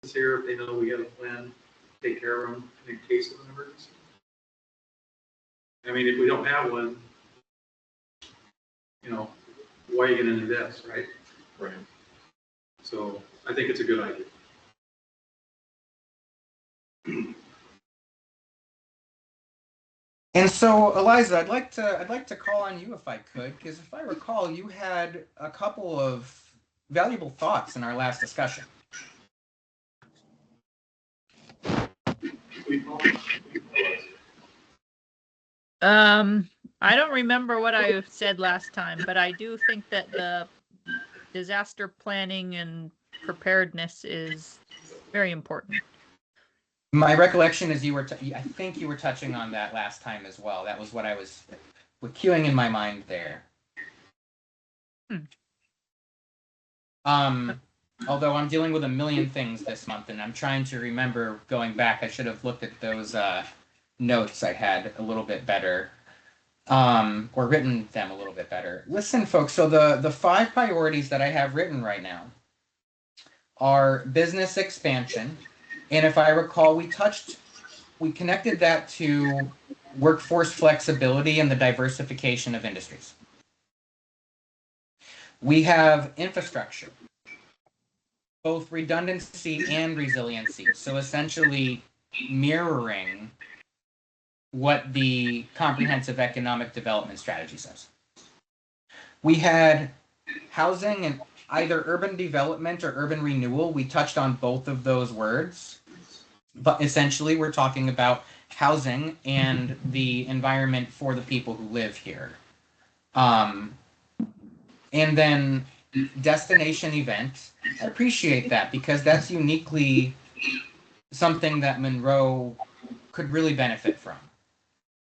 citizens here, if they know we have a plan, to take care of them in case of an emergency? I mean, if we don't have one, you know, why are you going to invest, right? Right. So I think it's a good idea. And so, Eliza, I'd like to call on you if I could, because if I recall, you had a couple of valuable thoughts in our last discussion. I don't remember what I said last time, but I do think that the disaster planning and preparedness is very important. My recollection is I think you were touching on that last time as well. That was what I was queuing in my mind there. Although I'm dealing with a million things this month, and I'm trying to remember going back. I should have looked at those notes I had a little bit better, or written them a little bit better. Listen, folks, so the 5 priorities that I have written right now are business expansion. And if I recall, we connected that to workforce flexibility and the diversification of industries. We have infrastructure, both redundancy and resiliency. So essentially mirroring what the comprehensive economic development strategy says. We had housing and either urban development or urban renewal. We touched on both of those words, but essentially we're talking about housing and the environment for the people who live here. And then destination event. I appreciate that because that's uniquely something that Monroe could really benefit from.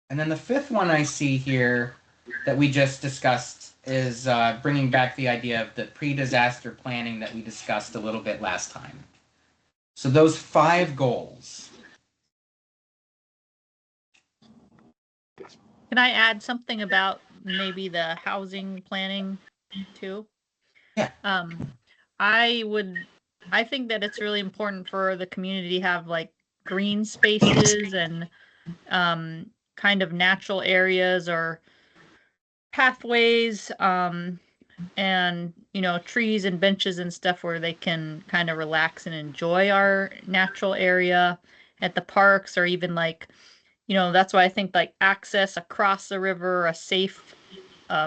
And then the 5th one I see here that we just discussed is bringing back the idea of the pre-disaster planning that we discussed a little bit last time. So those 5 goals. Can I add something about maybe the housing planning too? Yeah. I think that it's really important for the community to have like green spaces and kind of natural areas or pathways and trees and benches and stuff where they can kind of relax and enjoy our natural area at the parks, or even like that's why I think like access across the river, a safe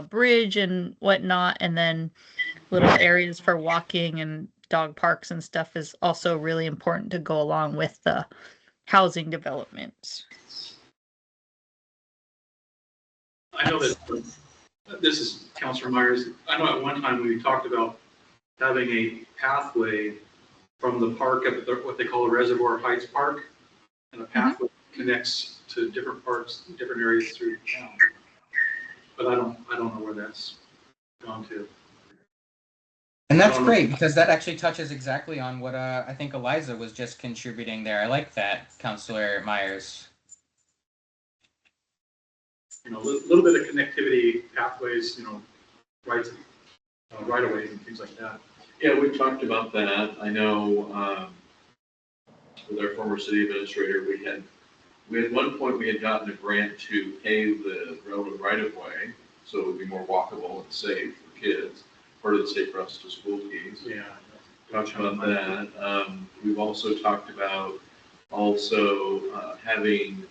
bridge and whatnot, and then little areas for walking and dog parks and stuff is also really important to go along with the housing developments. I know that this is Councilor Myers. I know at one time we talked about having a pathway from the park at what they call the Reservoir Heights Park, and a pathway connects to different parks, different areas through town. But I don't know where that's gone to. And that's great because that actually touches exactly on what I think Eliza was just contributing there. I like that, Councilor Myers. A little bit of connectivity, pathways, right-of-ways and things like that. Yeah, we talked about that. I know with our former city administrator, we had one point we had gotten a grant to pave the railroad right-of-way so it would be more walkable and safe for kids. Part of the Safe Routes to School piece. Yeah. Talked about that. We've also talked about having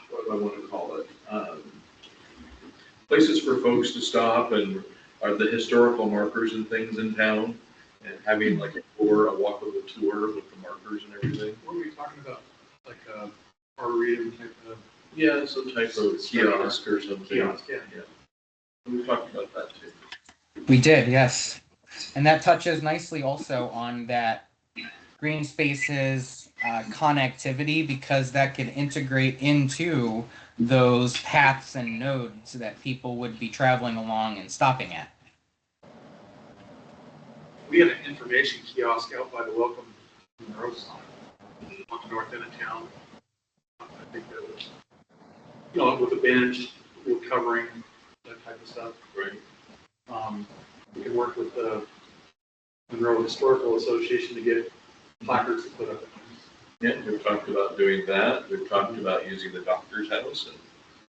what do I want to call it? Places for folks to stop and are the historical markers and things in town, and having like a walkable tour with the markers and everything. What were we talking about? Like a arboretum type of? Yeah, some type of kiosk or something. Kiosk, yeah. We talked about that too. We did, yes. And that touches nicely also on that green spaces connectivity, because that could integrate into those paths and nodes that people would be traveling along and stopping at. We had an information kiosk out by the Welcome Monroe sign on the north end of town. I think that was, with a bench, wood covering, that type of stuff. Right. We could work with the Monroe Historical Association to get placards to put up. Yeah, we've talked about doing that. We've talked about using the doctor's house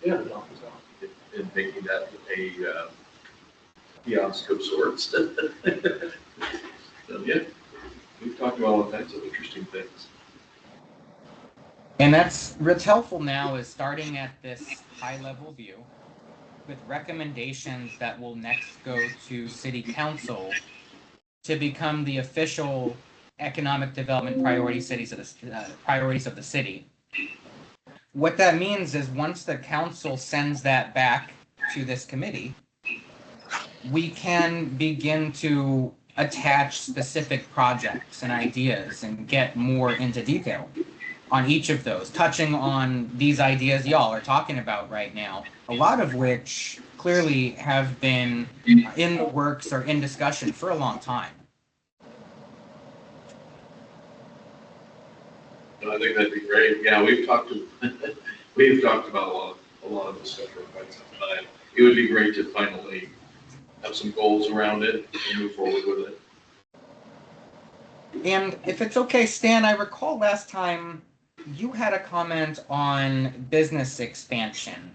Yeah, the doctor's office. and making that a kiosk of sorts. So, yeah, we've talked about all kinds of interesting things. And that's what's helpful now is starting at this high level view with recommendations that will next go to city council to become the official economic development priorities of the city. What that means is once the council sends that back to this committee, we can begin to attach specific projects and ideas and get more into detail on each of those, touching on these ideas y'all are talking about right now, a lot of which clearly have been in the works or in discussion for a long time. I think that'd be great. Yeah, we've talked about a lot of this stuff for quite some time. It would be great to finally have some goals around it and move forward with it. And if it's okay, Stan, I recall last time you had a comment on business expansion.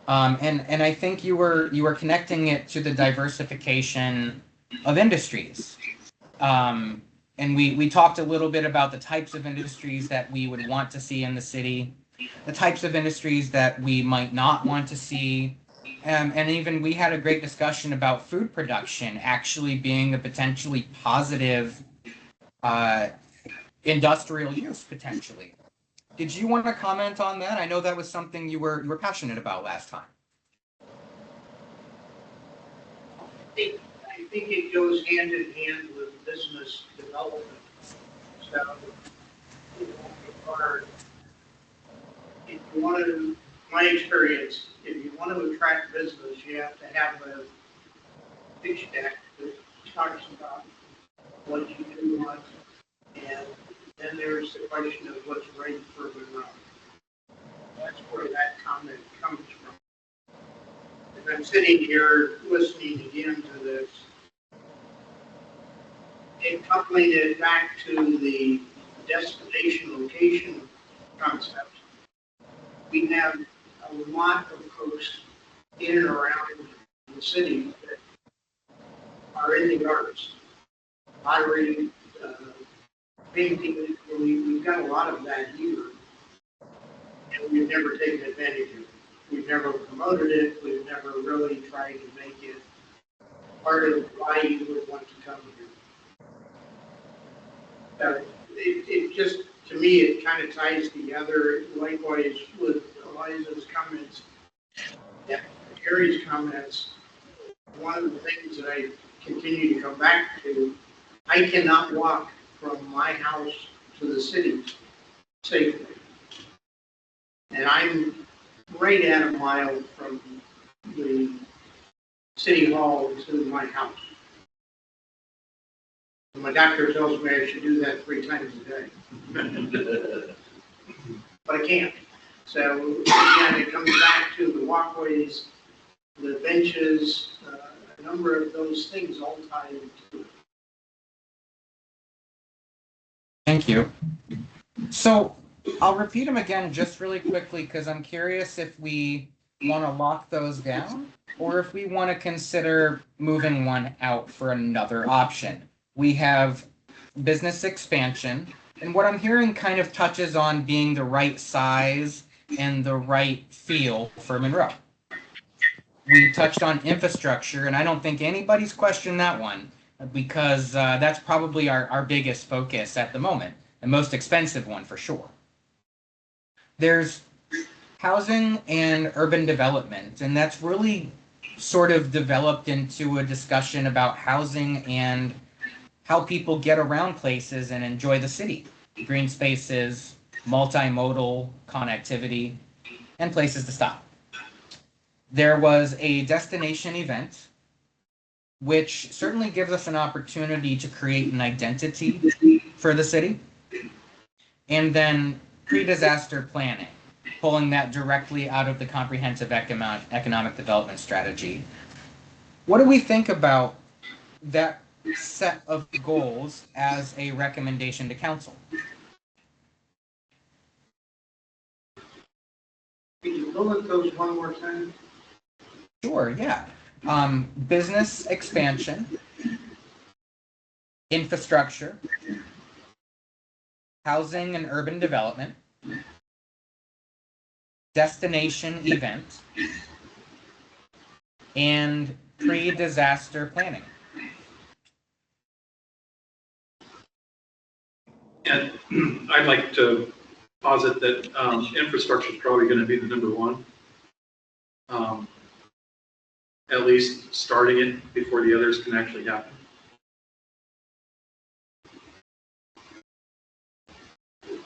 And I think you were connecting it to the diversification of industries. And we talked a little bit about the types of industries that we would want to see in the city, the types of industries that we might not want to see. And even we had a great discussion about food production actually being a potentially positive industrial use potentially. Did you want to comment on that? I know that was something you were passionate about last time. I think it goes hand in hand with business development. So, if you want to, my experience, if you want to attract business, you have to have a pitch deck that talks about what you do want, and then there's the question of what's right for Monroe. That's where that comment comes from. If I'm sitting here listening again to this, and coupling it back to the destination location concept, we have a lot of folks in and around the city that are in the arts, pottery, painting. We've got a lot of that here, and we've never taken advantage of it. We've never promoted it. We've never really tried to make it part of why you would want to come here. It just, to me, it kind of ties together. Likewise with Eliza's comments, Gary's comments. One of the things that I continue to come back to, I cannot walk from my house to the city safely. And I'm right at a mile from the city hall to my house. My doctor tells me I should do that 3 times a day. But I can't. So again, it comes back to the walkways, the benches, a number of those things all tie into it. Thank you. So I'll repeat them again just really quickly because I'm curious if we want to lock those down or if we want to consider moving one out for another option. We have business expansion, and what I'm hearing kind of touches on being the right size and the right feel for Monroe. We touched on infrastructure, and I don't think anybody's questioned that one because that's probably our biggest focus at the moment, the most expensive one for sure. There's housing and urban development, and that's really sort of developed into a discussion about housing and how people get around places and enjoy the city. Green spaces, multimodal connectivity, and places to stop. There was a destination event, which certainly gives us an opportunity to create an identity for the city. And then pre-disaster planning, pulling that directly out of the comprehensive economic development strategy. What do we think about that set of goals as a recommendation to council. Can you bullet those one more time? Sure, yeah. Business expansion, infrastructure, housing and urban development, destination event, and pre-disaster planning. And I'd like to posit that infrastructure is probably going to be the number one. At least starting it before the others can actually happen.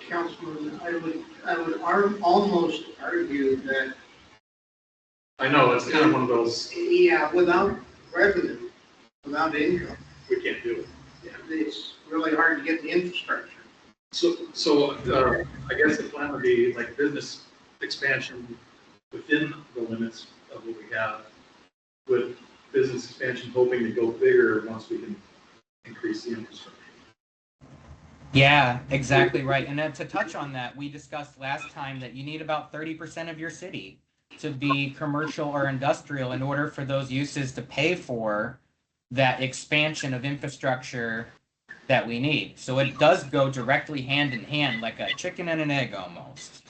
Councilman, I would almost argue that, I know, it's kind of one of those, yeah, without revenue, without income, we can't do it. it's really hard to get the infrastructure. So I guess the plan would be like business expansion within the limits of what we have, with business expansion hoping to go bigger once we can increase the infrastructure. Yeah, exactly right. And then to touch on that, we discussed last time that you need about 30% of your city to be commercial or industrial in order for those uses to pay for that expansion of infrastructure that we need. So it does go directly hand in hand, like a chicken and an egg almost.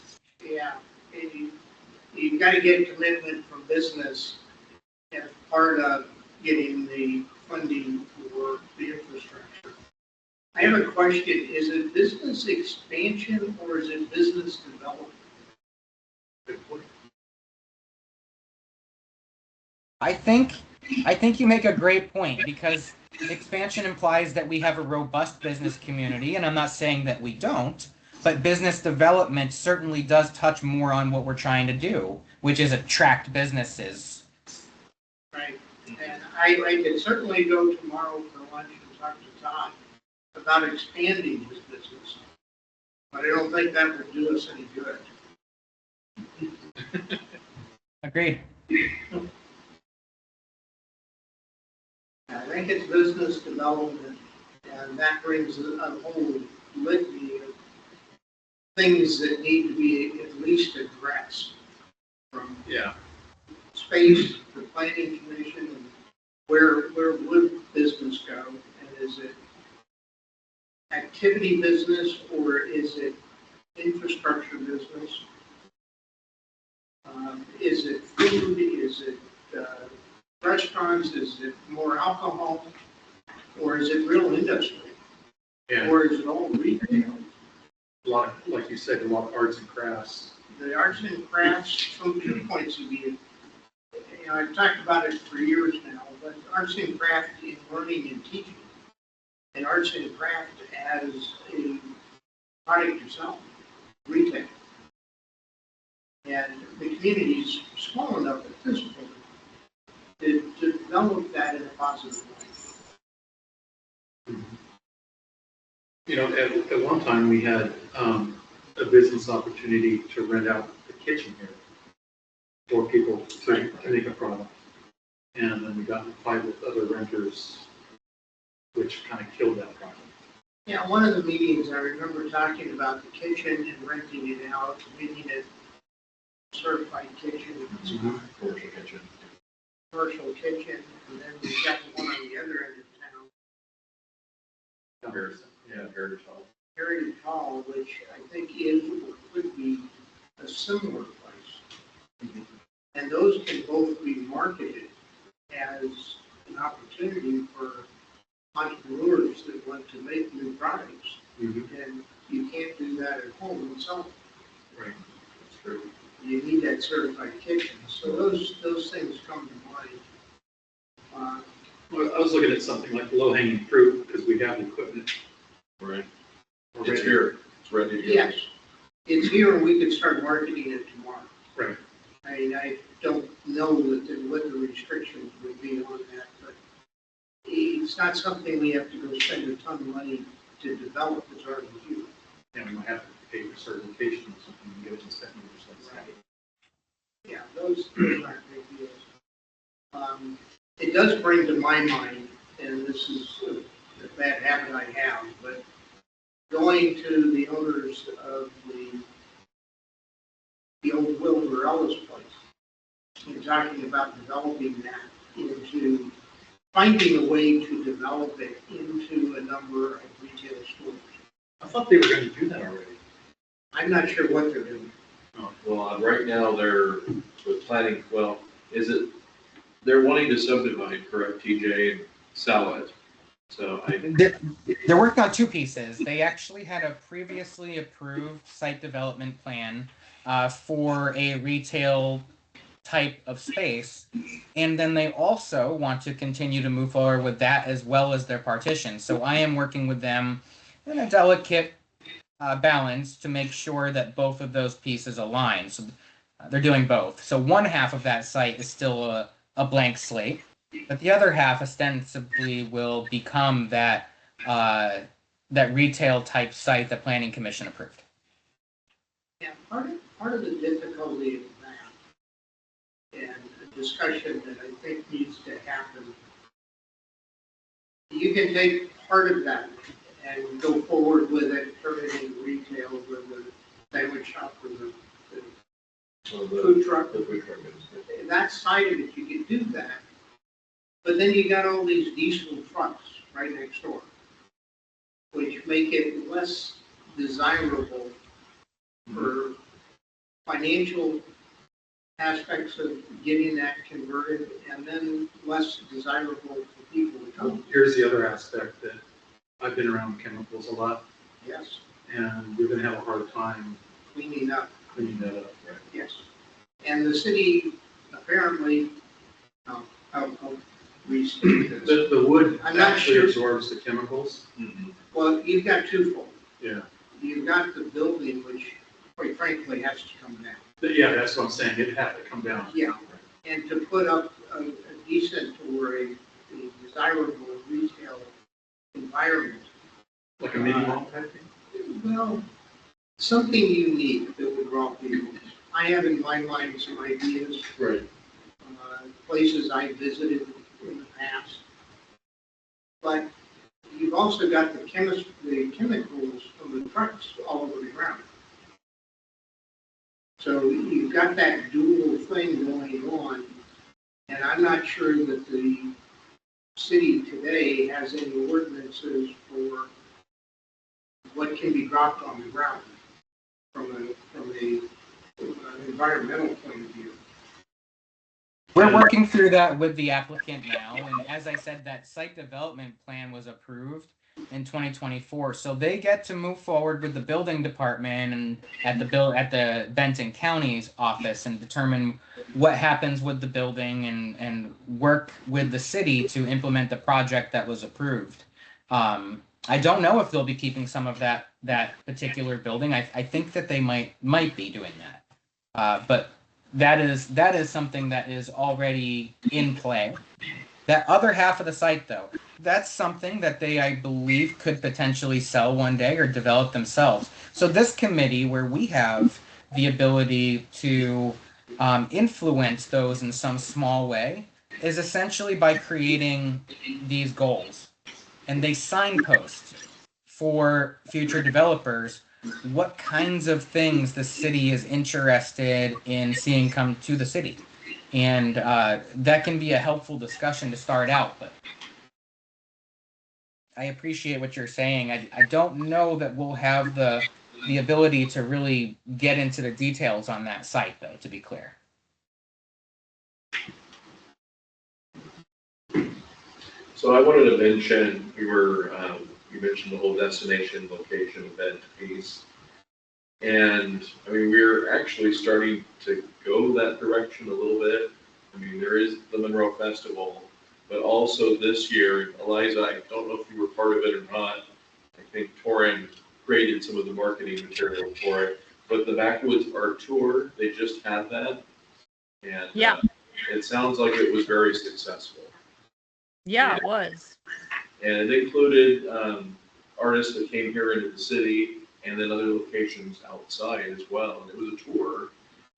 Yeah, and you've got to get commitment from business as part of getting the funding for the infrastructure. I have a question, is it business expansion or is it business development? Good point. I think you make a great point, because expansion implies that we have a robust business community, and I'm not saying that we don't, but business development certainly does touch more on what we're trying to do, which is attract businesses. Right, and I could certainly go tomorrow for lunch and talk to Todd about expanding his business, but I don't think that would do us any good. Agreed. I think it's business development, and that brings a whole litany of things that need to be at least addressed, from Yeah, space, the planning commission, and where would business go? And is it activity business or is it infrastructure business? Is it food? Is it restaurants? Is it more alcohol? Or is it real industry? and Or is it all retail? a lot of, like you said, a lot of arts and crafts. The arts and crafts from 2 points of view. You know, I've talked about it for years now, but arts and craft in learning and teaching, and arts and craft as a product yourself, retail. And the community's small enough at this point to develop that in a positive way. You know, at one time, we had a business opportunity to rent out the kitchen here for people to make a product. And then we got in a fight with other renters, which kind of killed that project. Yeah, one of the meetings, I remember talking about the kitchen and renting it out, making it certified kitchen, Commercial kitchen. commercial kitchen, and then we got one on the other end of town, Heritage Hall. Heritage Hall, which I think is or could be a similar place. And those can both be marketed as an opportunity for entrepreneurs that want to make new products. And you can't do that at home and sell it. Right, that's true. You need that certified kitchen. So those things come to mind. Well, I was looking at something like low-hanging fruit, because we have the equipment. Right. already. It's here. It's ready to go. Yes, it's here and we could start marketing it tomorrow. Right. I mean, I don't know what the restrictions would be on that, but it's not something we have to go spend a ton of money to develop. It's already here. And we might have to pay for certification or something and get it inspected or something. Yeah, those aren't big deals. It does bring to my mind, and this is a bad habit I have, but going to the owners of the old Wilbur Ellis place and talking about developing that into, finding a way to develop it into a number of retail stores. I thought they were gonna do that already. I'm not sure what they're doing. Well, right now, they're planning, well, they're wanting to subdivide, correct, TJ, and sell it. So They're working on two pieces. They actually had a previously approved site development plan for a retail type of space, and then they also want to continue to move forward with that as well as their partition. So I am working with them in a delicate balance to make sure that both of those pieces align. So they're doing both. So one half of that site is still a blank slate, but the other half ostensibly will become that that retail type site that Planning Commission approved. Yeah, part of the difficulty of that, and a discussion that I think needs to happen, you can take part of that and go forward with it, turn it into retail with the sandwich shop or the food truck. The food truck is. That side of it, you can do that. But then you got all these diesel trucks right next door, which make it less desirable for financial aspects of getting that converted, and then less desirable for people to come. Here's the other aspect that I've been around chemicals a lot, Yes, and we're gonna have a hard time cleaning up, cleaning that up. yes. And the city apparently, I'll restate this. The wood I'm not actually sure. absorbs the chemicals. Well, you've got twofold. Yeah. You've got the building, which quite frankly has to come down. But yeah, that's what I'm saying. It'd have to come down. Yeah, and to put up a decent or a desirable retail environment. Like a mini mall type thing. Well, something unique that would draw people. I have in my mind some ideas, Right. Places I visited in the past. But you've also got the chemicals from the trucks all over the ground. So you've got that dual thing going on, and I'm not sure that the city today has any ordinances for what can be dropped on the ground from an environmental point of view. We're working through that with the applicant now, and as I said, that site development plan was approved in 2024, so they get to move forward with the building department and at the Benton County's office and determine what happens with the building and work with the city to implement the project that was approved. I don't know if they'll be keeping some of that particular building. I think that they might be doing that, but that is something that is already in play. That other half of the site, though, that's something that they, I believe, could potentially sell one day or develop themselves. So this committee, where we have the ability to influence those in some small way, is essentially by creating these goals. And they signpost for future developers what kinds of things the city is interested in seeing come to the city. And that can be a helpful discussion to start out, but I appreciate what you're saying. I don't know that we'll have the ability to really get into the details on that site, though, to be clear. So I wanted to mention, you mentioned the whole destination, location, event piece. And, I mean, we're actually starting to go that direction a little bit. I mean, there is the Monroe Festival, but also this year, Eliza, I don't know if you were part of it or not. I think Torin created some of the marketing material for it. But the Backwoods Art Tour, they just had that. And Yeah. It sounds like it was very successful. Yeah, it was. And it included artists that came here into the city and then other locations outside as well. And it was a tour,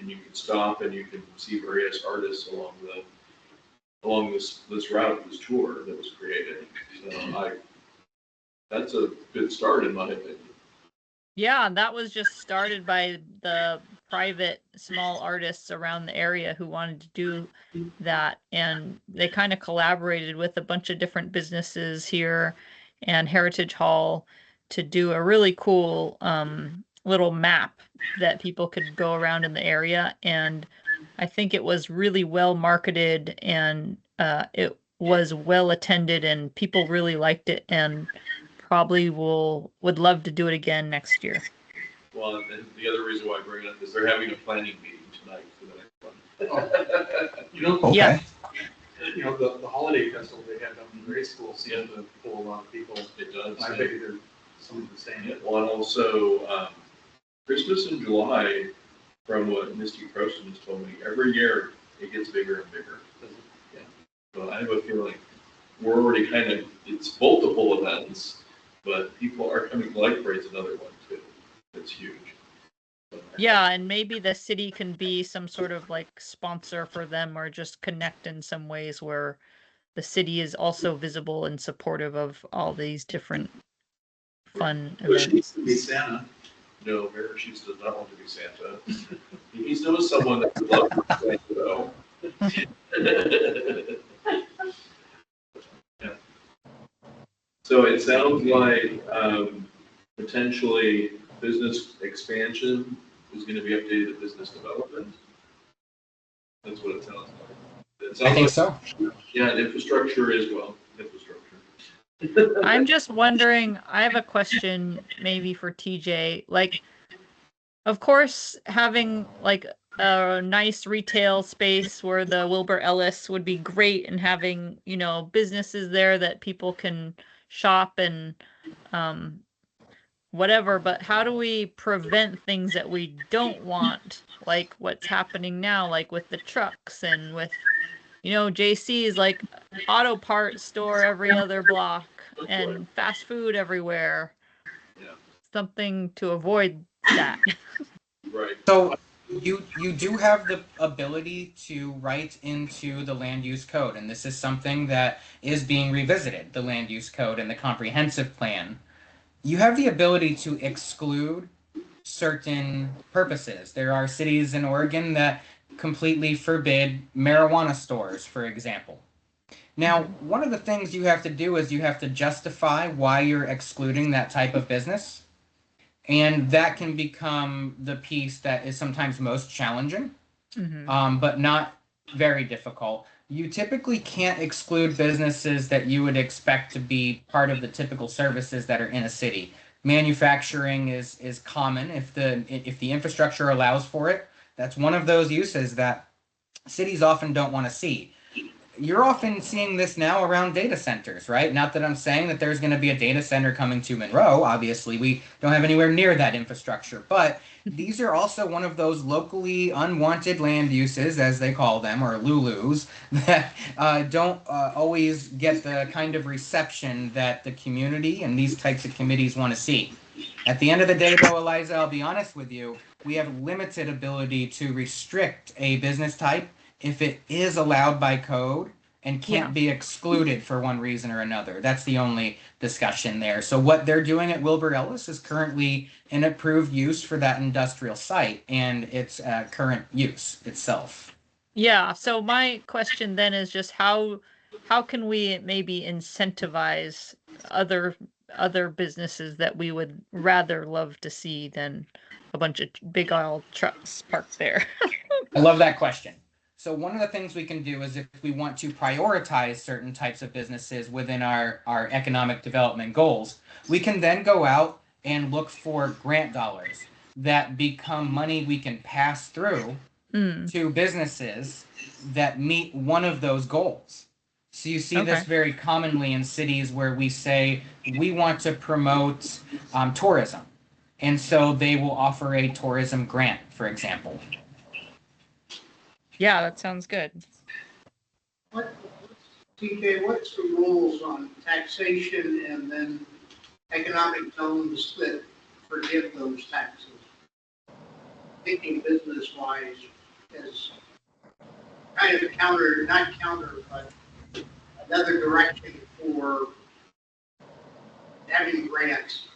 and you could stop and you could see various artists along along this route, this tour that was created. So that's a good start in my opinion. Yeah, that was just started by the private small artists around the area who wanted to do that. And they kind of collaborated with a bunch of different businesses here and Heritage Hall to do a really cool little map that people could go around in the area. And I think it was really well marketed and it was well attended and people really liked it and probably would love to do it again next year. Well, and the other reason why I bring it up is they're having a planning meeting tonight for the next one. You know, Okay. Yeah. you know, the holiday festival they had up in the grade school seemed to pull a lot of people. It does. I bet you they're some of the same. Yeah, well, and also, Christmas in July, from what Misty Proston has told me, every year it gets bigger and bigger. Yeah. So I have a feeling we're already kind of, it's multiple events, but people are coming, Light Parade's another one too. It's huge. Yeah, and maybe the city can be some sort of like sponsor for them or just connect in some ways where the city is also visible and supportive of all these different fun She needs events. to be Santa. No, Mayor Sheets does not want to be Santa. He's knows someone that would love to be Santa though. Yeah. So it sounds like potentially business expansion is going to be updated to business development. That's what it sounds like. It sounds I think like, so. yeah, and infrastructure as well. Infrastructure. I'm just wondering, I have a question maybe for TJ. Like, of course, having like a nice retail space where the Wilbur Ellis would be great and having, you know, businesses there that people can shop and whatever, but how do we prevent things that we don't want, like what's happening now, like with the trucks and with, you know, JC is like auto parts store every other block and fast food everywhere. Yeah. Something to avoid that. Right. So you do have the ability to write into the land use code, and this is something that is being revisited, the land use code and the comprehensive plan. You have the ability to exclude certain purposes. There are cities in Oregon that completely forbid marijuana stores, for example. Now, one of the things you have to do is you have to justify why you're excluding that type of business. And that can become the piece that is sometimes most challenging, but not very difficult. You typically can't exclude businesses that you would expect to be part of the typical services that are in a city. Manufacturing is common if the infrastructure allows for it. That's one of those uses that cities often don't want to see. You're often seeing this now around data centers, right? Not that I'm saying that there's going to be a data center coming to Monroe. Obviously, we don't have anywhere near that infrastructure. But these are also one of those locally unwanted land uses, as they call them, or LULUs, that don't always get the kind of reception that the community and these types of committees want to see. At the end of the day, though, Eliza, I'll be honest with you, we have limited ability to restrict a business type if it is allowed by code and can't be excluded for one reason or another. That's the only discussion there. So what they're doing at Wilbur Ellis is currently an approved use for that industrial site and its current use itself. Yeah, so my question then is just how can we maybe incentivize other businesses that we would rather love to see than a bunch of big old trucks parked there? I love that question. So one of the things we can do is if we want to prioritize certain types of businesses within our economic development goals, we can then go out and look for grant dollars that become money we can pass through to businesses that meet one of those goals. So you see this very commonly in cities where we say we want to promote tourism. And so they will offer a tourism grant, for example. Yeah, that sounds good. TJ, what's the rules on taxation and then economic zone split forgive those taxes? Thinking business-wise, as kind of not counter, but another direction for having grants.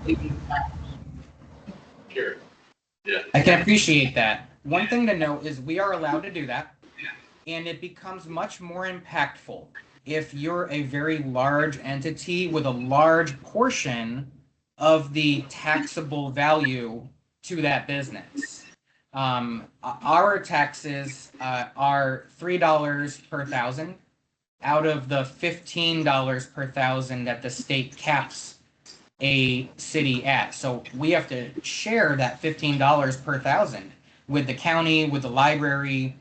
Taking tax. Sure. I can appreciate that. One thing to note is we are allowed to do that, and it becomes much more impactful if you're a very large entity with a large portion of the taxable value to that business. Our taxes are $3 per thousand out of the $15 per thousand that the state caps a city at. So we have to share that $15 per thousand with the county, with the library,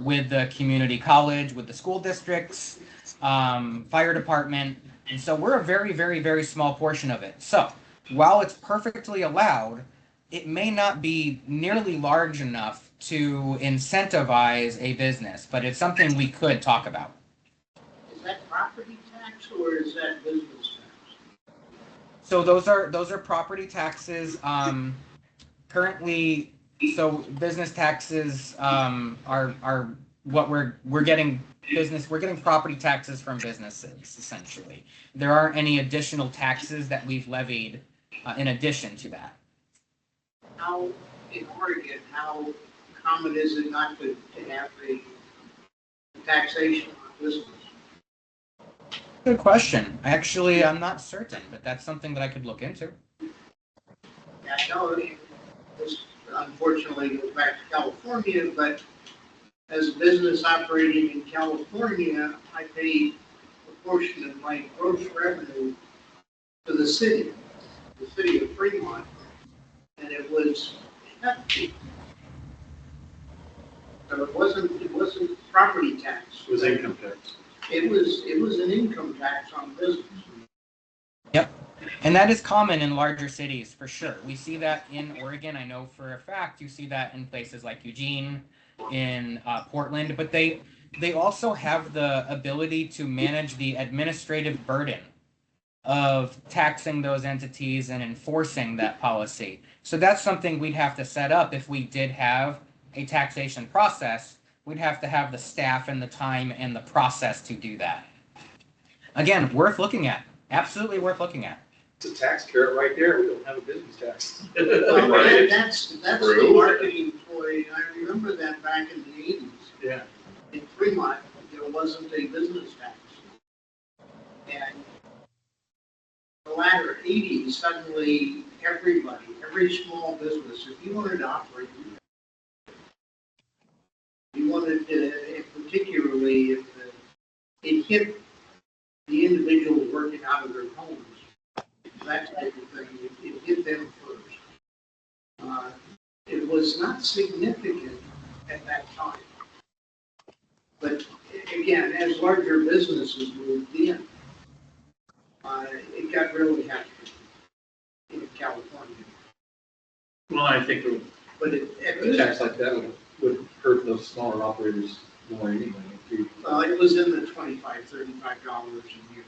with the community college, with the school districts, fire department. And so we're a very, very, very small portion of it. So while it's perfectly allowed, it may not be nearly large enough to incentivize a business, but it's something we could talk about. Is that property tax or is that business tax? So those are property taxes. Currently, so business taxes are what we're getting business. We're getting property taxes from businesses essentially. There aren't any additional taxes that we've levied in addition to that. How, in Oregon, how common is it not to have a taxation on business? Good question. Actually, I'm not certain, but that's something that I could look into. Yeah, no, this unfortunately goes back to California, but as a business operating in California, I pay a portion of my gross revenue to the city of Fremont, and it was hefty. So it wasn't property tax. It was income tax. It was an income tax on business. Yep. And that is common in larger cities for sure. We see that in Oregon. I know for a fact you see that in places like Eugene, in Portland, but they also have the ability to manage the administrative burden of taxing those entities and enforcing that policy. So that's something we'd have to set up if we did have a taxation process. We'd have to have the staff and the time and the process to do that. Again, worth looking at. Absolutely worth looking at. It's a tax carrot right there. We don't have a business tax. Well, Right. that's the True. marketing ploy. I remember that back in the 80s. Yeah. In Fremont, there wasn't a business tax. And the latter 80s, suddenly everybody, every small business, if you wanted to operate, you wanted to, and particularly if it hit the individuals working out of their homes, that type of thing, it hit them first. It was not significant at that time. But again, as larger businesses moved in, it got really hefty in California. Well, I think But a tax like that would hurt those smaller operators more anyway. it was in the $25, $35 a year.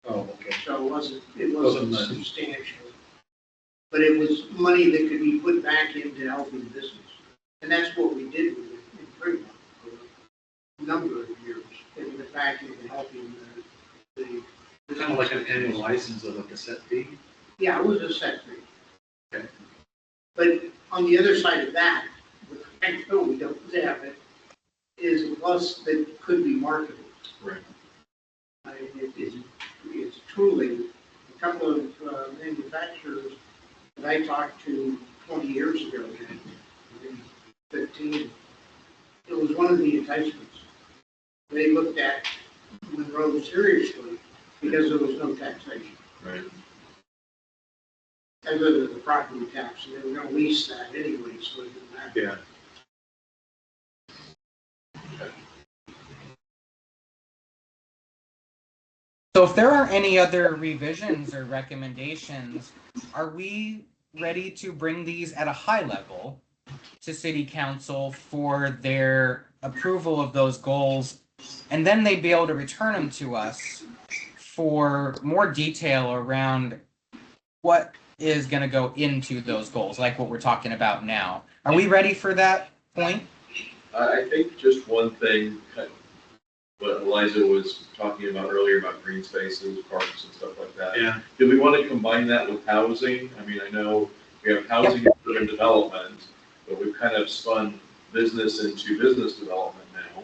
Oh, okay. So it wasn't Wasn't much. substantial. But it was money that could be put back into helping business. And that's what we did with it in Fremont for a number of years. It went back into helping the Kind of like an annual license of a cassette fee. Yeah, it was a set fee. Okay. But on the other side of that, which I know we don't have it, is a bus that could be marketed. Right. I mean, it's truly, a couple of manufacturers that I talked to 20 years ago, 15, it was one of the enticements. They looked at Monroe seriously because there was no taxation. Right. Other than the property tax, and they were gonna lease that anyway, so it didn't matter. Yeah. So if there are any other revisions or recommendations, are we ready to bring these at a high level to City Council for their approval of those goals? And then they'd be able to return them to us for more detail around what is going to go into those goals, like what we're talking about now. Are we ready for that point? I think just one thing, what Eliza was talking about earlier about green spaces, parks and stuff like that. Yeah, Do we want to combine that with housing? I mean, I know we have housing and urban development, but we've kind of spun business into business development now.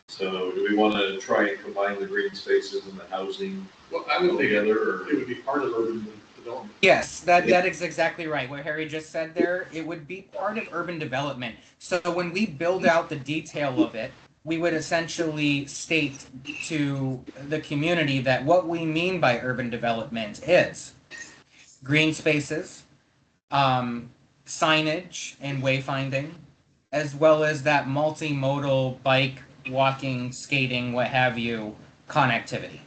So do we want to try and combine the green spaces and the housing well, I would think together, or? it would be part of urban development. Yes, that is exactly right. What Harry just said there, it would be part of urban development. So when we build out the detail of it, we would essentially state to the community that what we mean by urban development is green spaces, signage and wayfinding, as well as that multimodal bike, walking, skating, what have you, connectivity.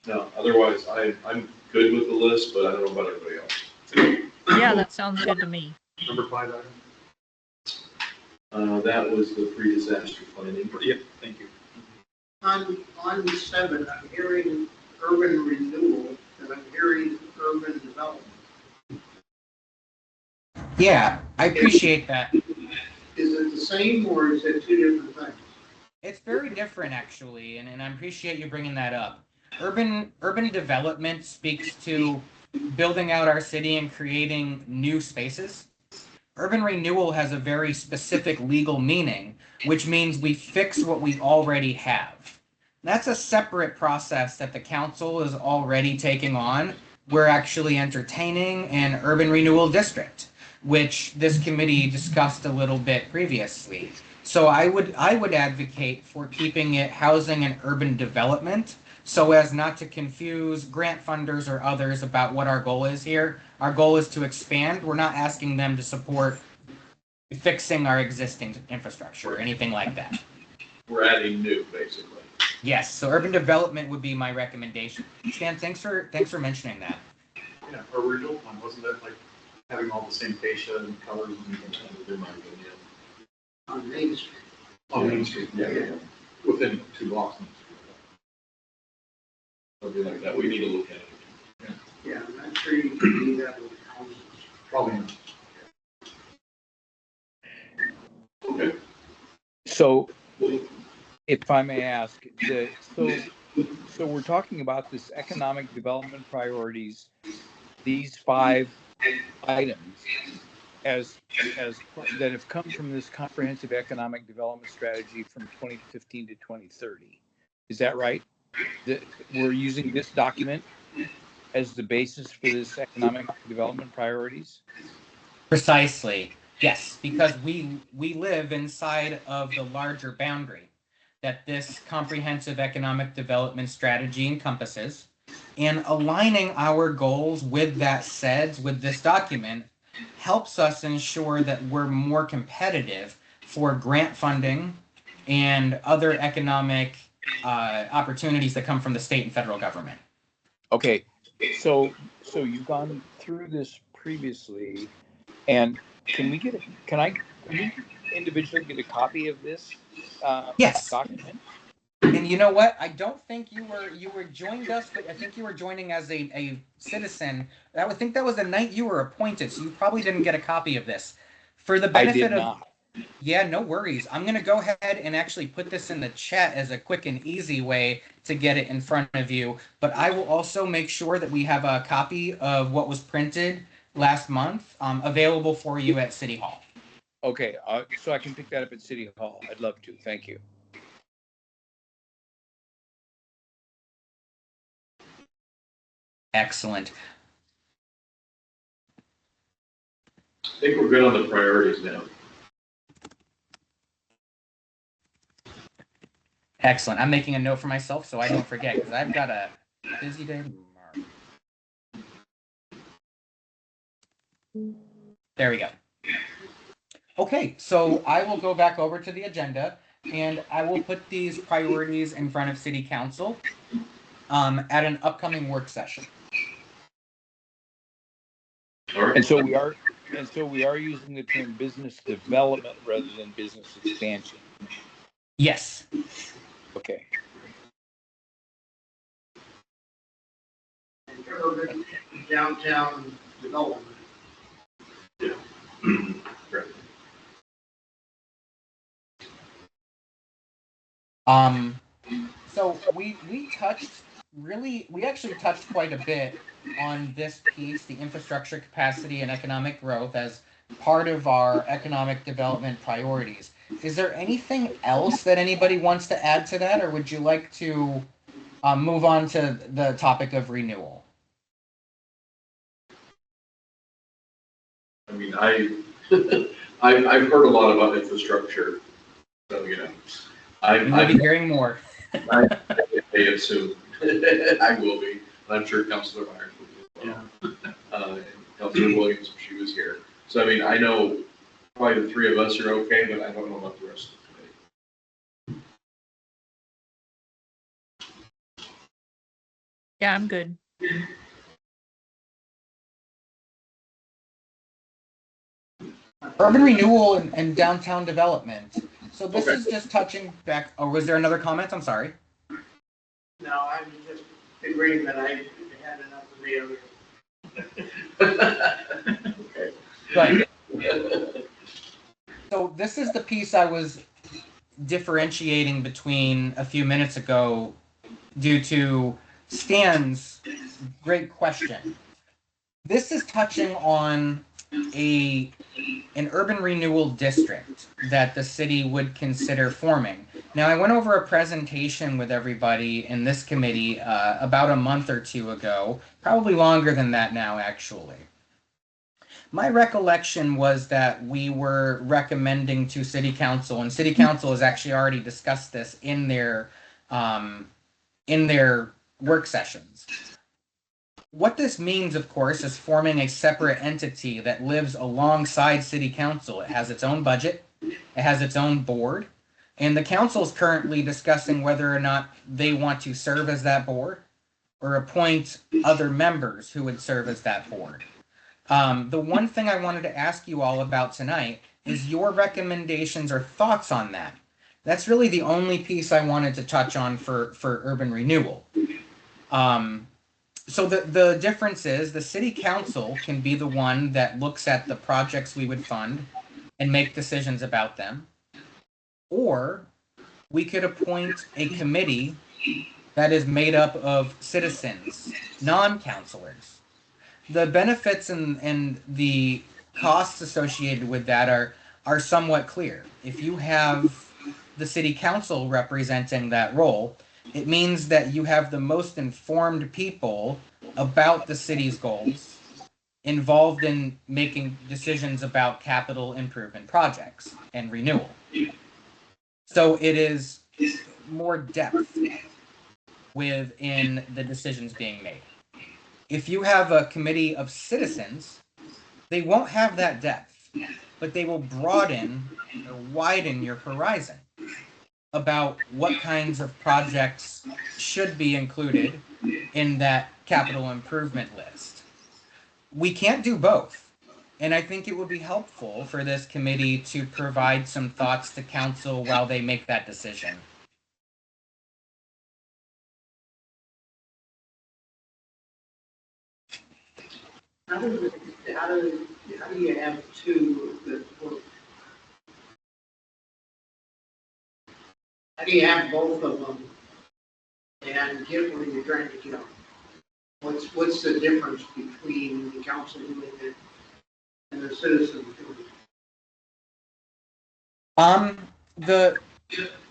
No, otherwise, I'm good with the list, but I don't know about everybody else. Yeah, that sounds good to me. Number 5 item? That was the pre-disaster planning. Yeah, thank you. On 7, I'm hearing urban renewal, and I'm hearing urban development. Yeah, I appreciate that. Is it the same, or is it two different things? It's very different, actually, and I appreciate you bringing that up. Urban development speaks to building out our city and creating new spaces. Urban renewal has a very specific legal meaning, which means we fix what we already have. That's a separate process that the council is already taking on. We're actually entertaining an urban renewal district, which this committee discussed a little bit previously. So I would advocate for keeping it housing and urban development so as not to confuse grant funders or others about what our goal is here. Our goal is to expand. We're not asking them to support fixing our existing infrastructure or anything like that. We're adding new, basically. Yes, so urban development would be my recommendation. Stan, thanks for mentioning that. Yeah, our renewal plan, wasn't that like having all the same fascia and colors On Main Street. on Main Street? Yeah. Within 2 blocks. Something like that, we need to look at it. Yeah, I'm not sure you can do that with houses. Probably not. Okay. So, if I may ask, so we're talking about this economic development priorities, these 5 items as that have come from this comprehensive economic development strategy from 2015 to 2030. Is that right? That we're using this document as the basis for this economic development priorities? Precisely. Yes, because we live inside of the larger boundary that this comprehensive economic development strategy encompasses, and aligning our goals with that SEDS, with this document, helps us ensure that we're more competitive for grant funding and other economic opportunities that come from the state and federal government. Okay, so you've gone through this previously, and can we individually get a copy of this Yes. document? And you know what? I don't think you were joined us, but I think you were joining as a citizen. I would think that was the night you were appointed, so you probably didn't get a copy of this. For the benefit I did of not. Yeah, no worries. I'm gonna go ahead and actually put this in the chat as a quick and easy way to get it in front of you. But I will also make sure that we have a copy of what was printed last month available for you at City Hall. Okay, so I can pick that up at City Hall. I'd love to. Thank you. Excellent. I think we're good on the priorities now. Excellent. I'm making a note for myself so I don't forget because I've got a busy day tomorrow. There we go. Okay, so I will go back over to the agenda and I will put these priorities in front of City Council at an upcoming work session. All right. And so we are using the term business development rather than business expansion. Yes. Okay. And urban downtown development. Yeah. Correct. So we actually touched quite a bit on this piece, the infrastructure capacity and economic growth as part of our economic development priorities. Is there anything else that anybody wants to add to that, or would you like to move on to the topic of renewal? I mean, I've heard a lot about infrastructure, so, you know, You will be hearing more. I assume, I will be, and I'm sure Councilor Myers will be as well. And Councilor Williams, if she was here. So, I mean, I know probably the three of us are okay, but I don't know about the rest of the committee. Yeah, I'm good. Urban renewal and downtown development. So this Okay. is just touching back. Oh, was there another comment? I'm sorry. No, I'm just agreeing that I had enough of the other. Okay. But so this is the piece I was differentiating between a few minutes ago due to Stan's great question. This is touching on an urban renewal district that the city would consider forming. Now, I went over a presentation with everybody in this committee about a month or two ago, probably longer than that now, actually. My recollection was that we were recommending to City Council, and City Council has actually already discussed this in their work sessions. What this means, of course, is forming a separate entity that lives alongside City Council. It has its own budget, it has its own board, and the council is currently discussing whether or not they want to serve as that board or appoint other members who would serve as that board. The one thing I wanted to ask you all about tonight is your recommendations or thoughts on that. That's really the only piece I wanted to touch on for urban renewal. So the difference is the city council can be the one that looks at the projects we would fund and make decisions about them. Or we could appoint a committee that is made up of citizens, non-councilors. The benefits and the costs associated with that are somewhat clear. If you have the city council representing that role, it means that you have the most informed people about the city's goals involved in making decisions about capital improvement projects and renewal. So it is more depth within the decisions being made. If you have a committee of citizens, they won't have that depth, but they will broaden or widen your horizon about what kinds of projects should be included in that capital improvement list. We can't do both. And I think it would be helpful for this committee to provide some thoughts to council while they make that decision. How do you have two that work? How do you have both of them and get where you're trying to go? What's the difference between the council doing it and the citizens doing it?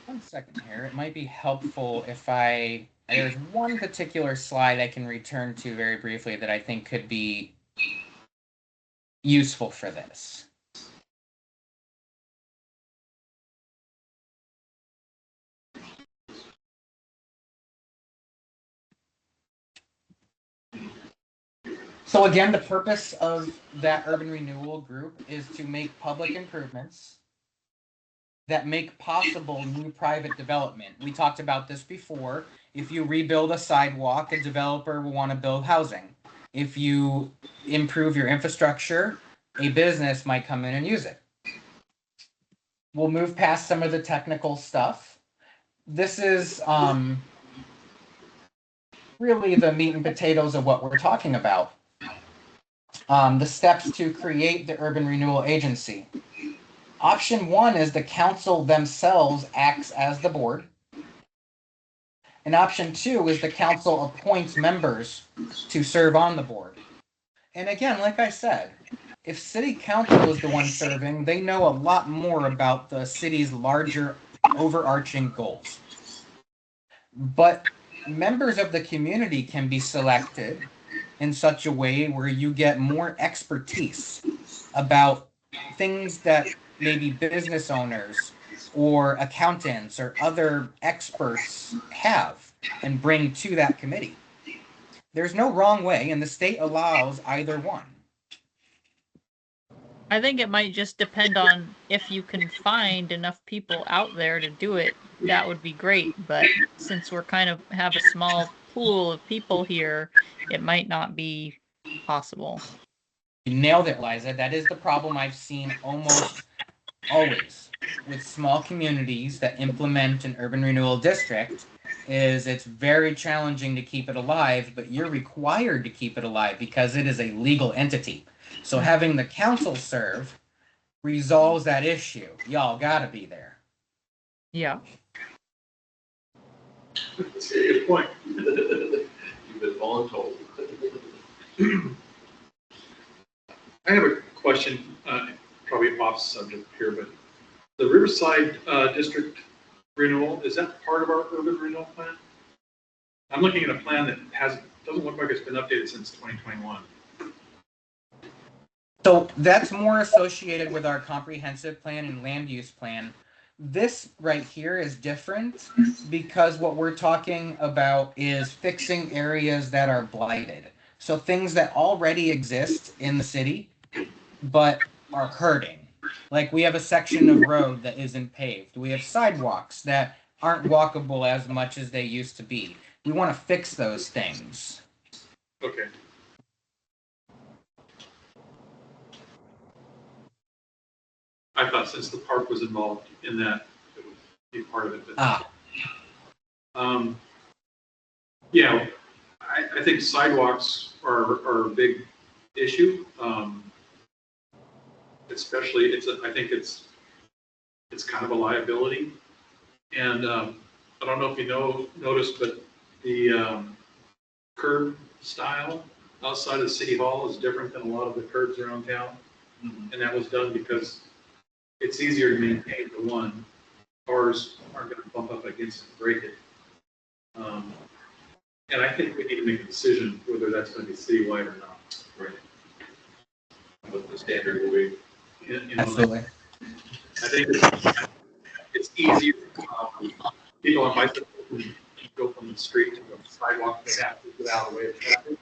One second here. It might be helpful if there's one particular slide I can return to very briefly that I think could be useful for this. So again, the purpose of that urban renewal group is to make public improvements that make possible new private development. We talked about this before. If you rebuild a sidewalk, a developer will want to build housing. If you improve your infrastructure, a business might come in and use it. We'll move past some of the technical stuff. This is really the meat and potatoes of what we're talking about. The steps to create the Urban Renewal Agency. Option one is the council themselves acts as the board. And option 2 is the council appoints members to serve on the board. And again, like I said, if city council is the one serving, they know a lot more about the city's larger overarching goals. But members of the community can be selected in such a way where you get more expertise about things that maybe business owners or accountants or other experts have and bring to that committee. There's no wrong way, and the state allows either one. I think it might just depend on if you can find enough people out there to do it. That would be great, but since we're kind of have a small pool of people here, it might not be possible. You nailed it, Liza. That is the problem I've seen almost always with small communities that implement an urban renewal district is it's very challenging to keep it alive, but you're required to keep it alive because it is a legal entity. So having the council serve resolves that issue. Y'all gotta be there. Yeah. That's a good point. You've been voluntold. I have a question, probably off subject here, but the Riverside District renewal, is that part of our urban renewal plan? I'm looking at a plan that doesn't look like it's been updated since 2021. So that's more associated with our comprehensive plan and land use plan. This right here is different because what we're talking about is fixing areas that are blighted. So things that already exist in the city, but are hurting. Like we have a section of road that isn't paved. We have sidewalks that aren't walkable as much as they used to be. We want to fix those things. Okay. I thought since the park was involved in that, it would be part of it. But, yeah, I think sidewalks are a big issue. Especially, I think it's kind of a liability. And I don't know if you noticed, but the curb style outside of City Hall is different than a lot of the curbs around town. Mhm. And that was done because it's easier to maintain the one. Cars aren't going to bump up against it and break it. And I think we need to make a decision whether that's going to be citywide or not. Right. What the standard will be. You know, Absolutely. I think it's easier. People on bicycles can go from the street to the sidewalk. They have to get out of the way of traffic.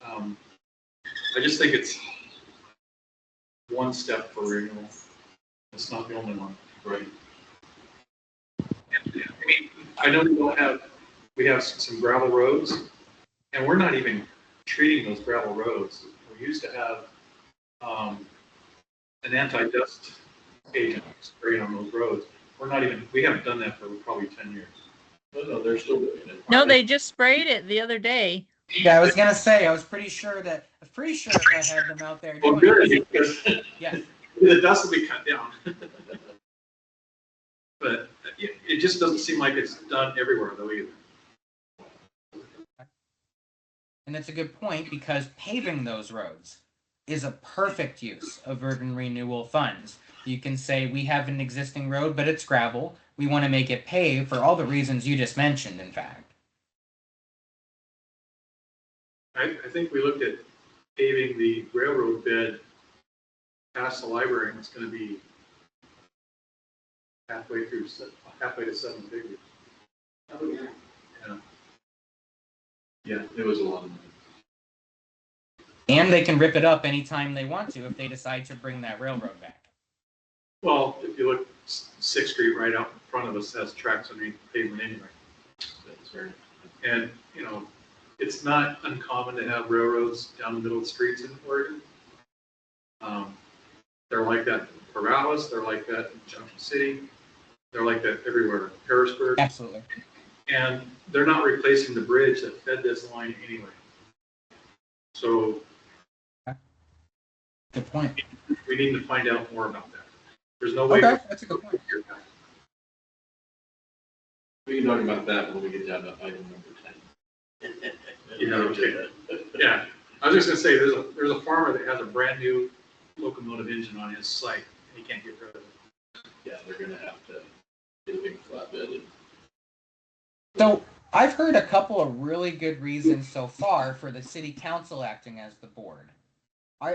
I just think it's one step for renewal. It's not the only one. Right. I mean, I know we have some gravel roads, and we're not even treating those gravel roads. We used to have an anti-dust agent sprayed on those roads. We haven't done that for probably 10 years. No, they're still doing it. No, they just sprayed it the other day. Yeah, I was gonna say I was pretty sure I had them out there Well, doing good, it. because Yes. the dust will be cut down. But it just doesn't seem like it's done everywhere though either. And that's a good point because paving those roads is a perfect use of urban renewal funds. You can say we have an existing road, but it's gravel. We want to make it paved for all the reasons you just mentioned, in fact. I think we looked at paving the railroad bed past the library, and it's going to be halfway to 7 figures. Oh, yeah. Yeah, it was a lot of money. And they can rip it up anytime they want to if they decide to bring that railroad back. Well, if you look, 6th Street right out in front of us has tracks underneath the pavement anyway. That's very. And, it's not uncommon to have railroads down the middle of the streets in Oregon. They're like that in Corrales, they're like that in Junction City, they're like that everywhere in Harrisburg. Absolutely. And they're not replacing the bridge that fed this line anyway. So Good point. we need to find out more about that. There's no way. Okay, that's a good point. We can talk about that when we get down to item number 10. Yeah, okay. Yeah, I was just gonna say, there's a farmer that has a brand new locomotive engine on his site, and he can't get rid of it. Yeah, they're gonna have to get a big flatbed. So I've heard a couple of really good reasons so far for the city council acting as the board.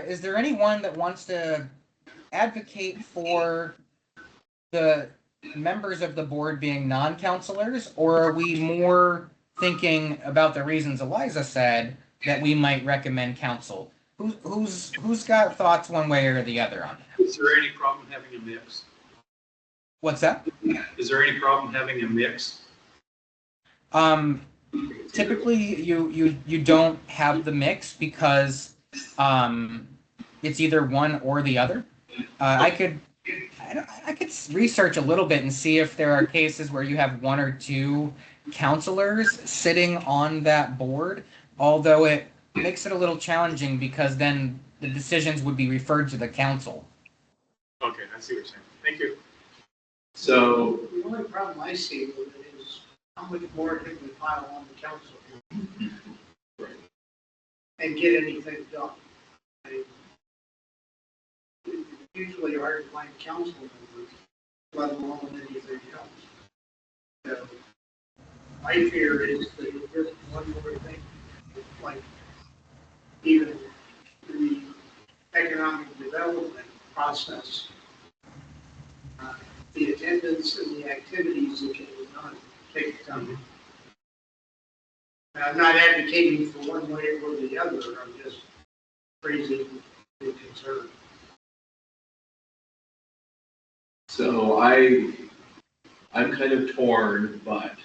Is there anyone that wants to advocate for the members of the board being non-councilors, or are we more thinking about the reasons Eliza said that we might recommend council? Who's got thoughts one way or the other on that? Is there any problem having a mix? What's that? Is there any problem having a mix? Typically you don't have the mix because it's either one or the other. I could research a little bit and see if there are cases where you have one or two counselors sitting on that board, although it makes it a little challenging because then the decisions would be referred to the council. Okay, I see what you're saying. Thank you. So, The only problem I see with it is how much more can we pile on the council right. and get anything done? I mean, it's usually hard to find council members, let alone anything else. So, my fear is that if there's one more thing, like even the economic development process, the attendance and the activities that can be done take time. I'm not advocating for one way or the other, I'm just raising the concern. So I'm kind of torn, but,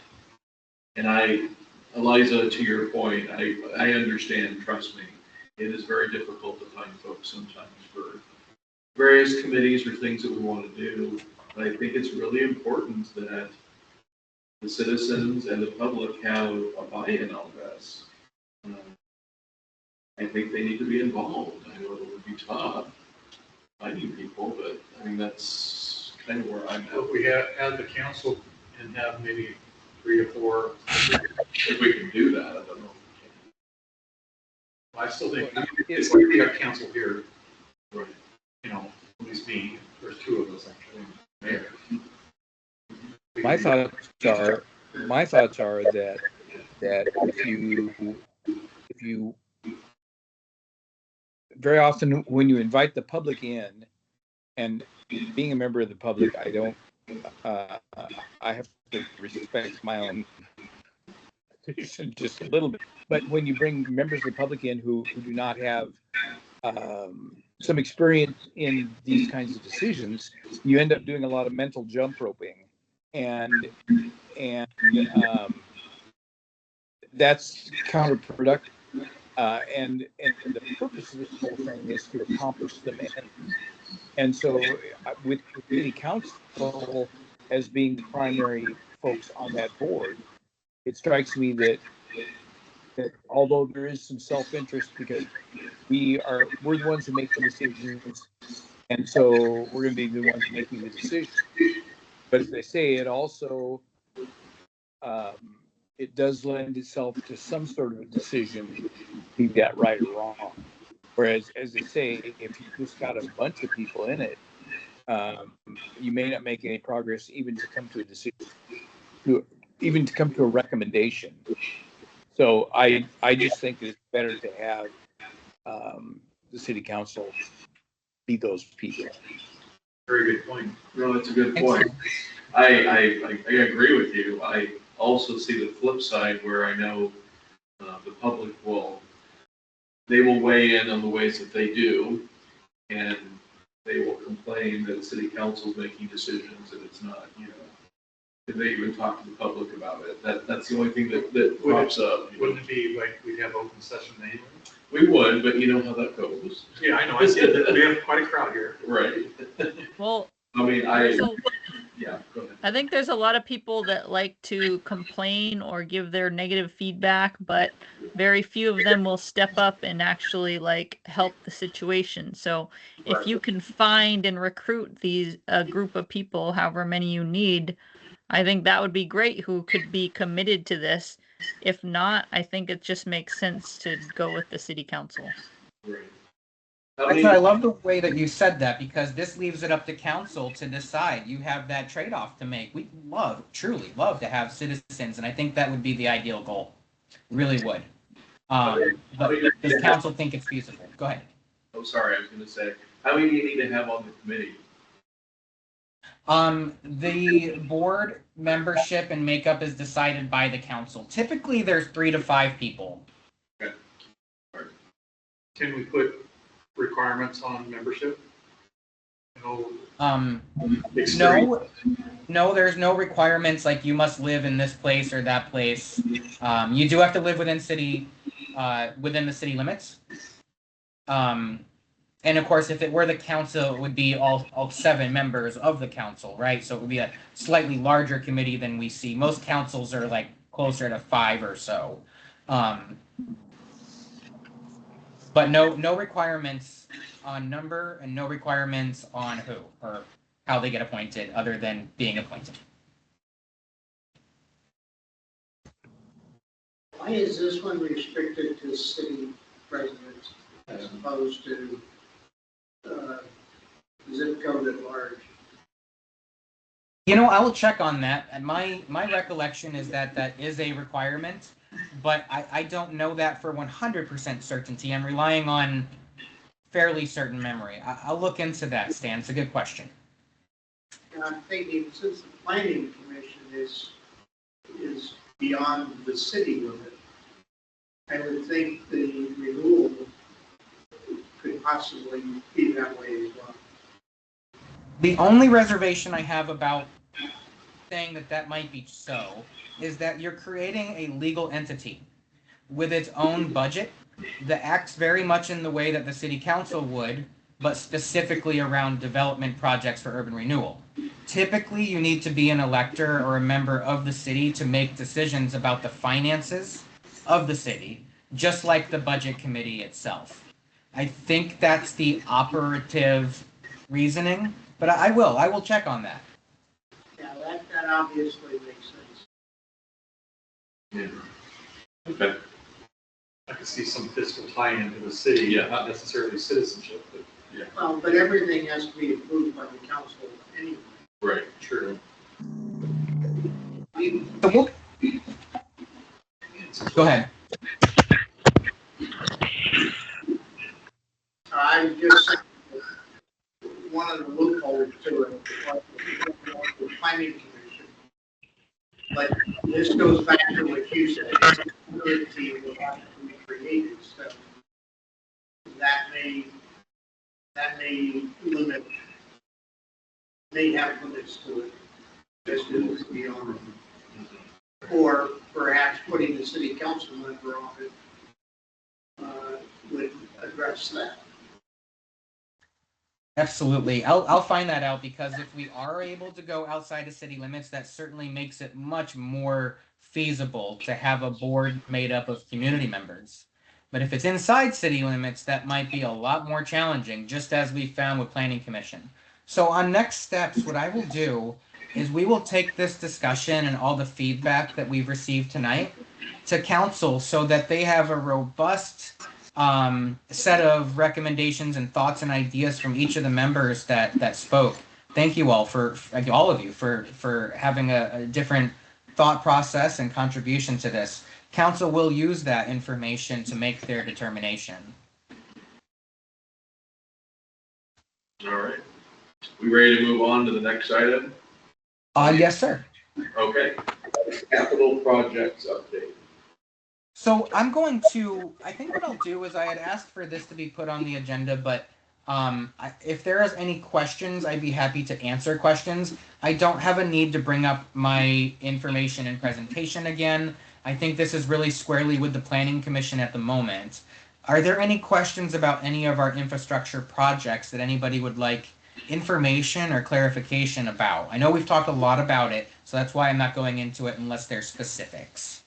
and Eliza, to your point, I understand, trust me, it is very difficult to find folks sometimes for various committees or things that we want to do. But I think it's really important that the citizens and the public have a buy-in on this. I think they need to be involved. I know it would be tough finding people, but I mean, that's kind of where I'm at. If we add the council and have maybe 3 or 4, If we can do that, I don't know if I still think it's like we have council here, we can. Right. you know, at least me, there's 2 of us actually. Mayor. My thoughts are that if you very often when you invite the public in, and being a member of the public, I have to respect my own position just a little bit. But when you bring members of the public in who do not have some experience in these kinds of decisions, you end up doing a lot of mental jump roping, and that's counterproductive. And the purpose of this whole thing is to accomplish the ends. And so, with city council as being the primary folks on that board, it strikes me that although there is some self-interest because we're the ones who make the decisions, and so we're going to be the ones making the decisions. But as they say, it also it does lend itself to some sort of a decision, be that right or wrong. Whereas, as they say, if you just got a bunch of people in it, you may not make any progress even to come to a decision, even to come to a recommendation. So I just think that it's better to have the city council be those people. Very good point. No, that's a good point. I agree with you. I also see the flip side where I know the public will weigh in on the ways that they do, and they will complain that the city council is making decisions and it's not, Did they even talk to the public about it? That's the only thing that pops up. Wouldn't it be like we'd have open session anyway? We would, but you know how that goes. Yeah, I know. I see it. We have quite a crowd here. Right. Well, I mean, yeah, go ahead. I think there's a lot of people that like to complain or give their negative feedback, but very few of them will step up and actually help the situation. So if you can find and recruit a group of people, however many you need, I think that would be great who could be committed to this. If not, I think it just makes sense to go with the city council. Right. How Actually, many, I love the way that you said that because this leaves it up to council to decide. You have that trade-off to make. We truly love to have citizens, and I think that would be the ideal goal. Really would. But does council think it's feasible? Go ahead. oh, sorry, I was gonna say, how many do you need to have on the committee? The board membership and makeup is decided by the council. Typically, there's 3 to 5 people. Can we put requirements on membership? No, No, there's no requirements like you must live in this place or that place. You do have to live within the city limits. And of course, if it were the council, it would be all 7 members of the council, right? So it would be a slightly larger committee than we see. Most councils are like closer to 5 or so. But no requirements on number and no requirements on who or how they get appointed other than being appointed. Why is this one restricted to city residents as opposed to zip code at large? You know, I will check on that. And my recollection is that that is a requirement, but I don't know that for 100% certainty. I'm relying on fairly certain memory. I'll look into that, Stan. It's a good question. And I'm thinking, since the planning commission is beyond the city limit, I would think the renewal could possibly be that way as well. The only reservation I have about saying that that might be so is that you're creating a legal entity with its own budget that acts very much in the way that the city council would, but specifically around development projects for urban renewal. Typically, you need to be an elector or a member of the city to make decisions about the finances of the city, just like the budget committee itself. I think that's the operative reasoning, but I will check on that. Yeah, that obviously makes sense. Yeah. Okay, I could see some fiscal tie-in to the city, Yeah. not necessarily citizenship, but Well, but everything has to be approved by the council anyway. right. sure. So we'll, go ahead. I was just saying, one of the loopholes to it was the planning commission. But this goes back to what you said, community will have to be created, so that may limit, may have limits to it, as to what's beyond it. Or perhaps putting the city council member on it would address that. Absolutely. I'll find that out because if we are able to go outside of city limits, that certainly makes it much more feasible to have a board made up of community members. But if it's inside city limits, that might be a lot more challenging, just as we found with Planning Commission. So on next steps, what I will do is we will take this discussion and all the feedback that we've received tonight to council so that they have a robust set of recommendations and thoughts and ideas from each of the members that spoke. Thank you all all of you for having a different thought process and contribution to this. Council will use that information to make their determination. All right. We ready to move on to the next item? Yes, sir. Okay. Capital projects update. So I'm going to, I think what I'll do is I had asked for this to be put on the agenda, but if there is any questions, I'd be happy to answer questions. I don't have a need to bring up my information and presentation again. I think this is really squarely with the Planning Commission at the moment. Are there any questions about any of our infrastructure projects that anybody would like information or clarification about? I know we've talked a lot about it, so that's why I'm not going into it unless there's specifics.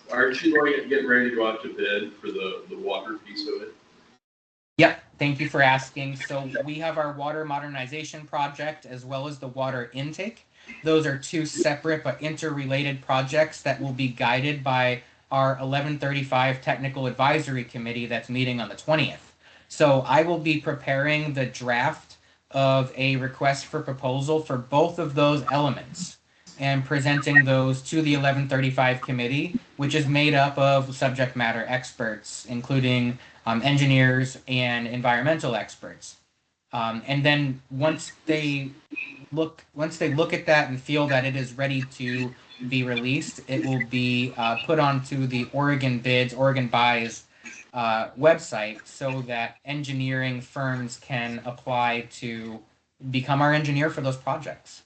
Aren't you getting ready to go out to bid for the water piece of it? Yep, Thank you for asking. So we have our water modernization project as well as the water intake. Those are two separate but interrelated projects that will be guided by our 1135 Technical Advisory Committee that's meeting on the 20th. So I will be preparing the draft of a request for proposal for both of those elements and presenting those to the 1135 committee, which is made up of subject matter experts, including engineers and environmental experts. And then once they look at that and feel that it is ready to be released, it will be put onto the Oregon Buys website so that engineering firms can apply to become our engineer for those projects.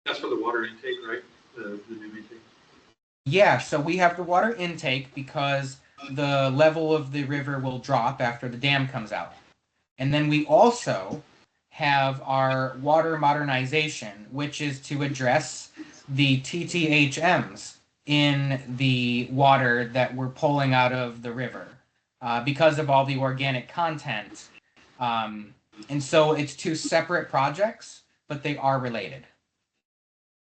That's for the water intake, right? The new intake. Yeah, so we have the water intake because the level of the river will drop after the dam comes out. And then we also have our water modernization, which is to address the TTHMs in the water that we're pulling out of the river because of all the organic content. And so it's two separate projects, but they are related.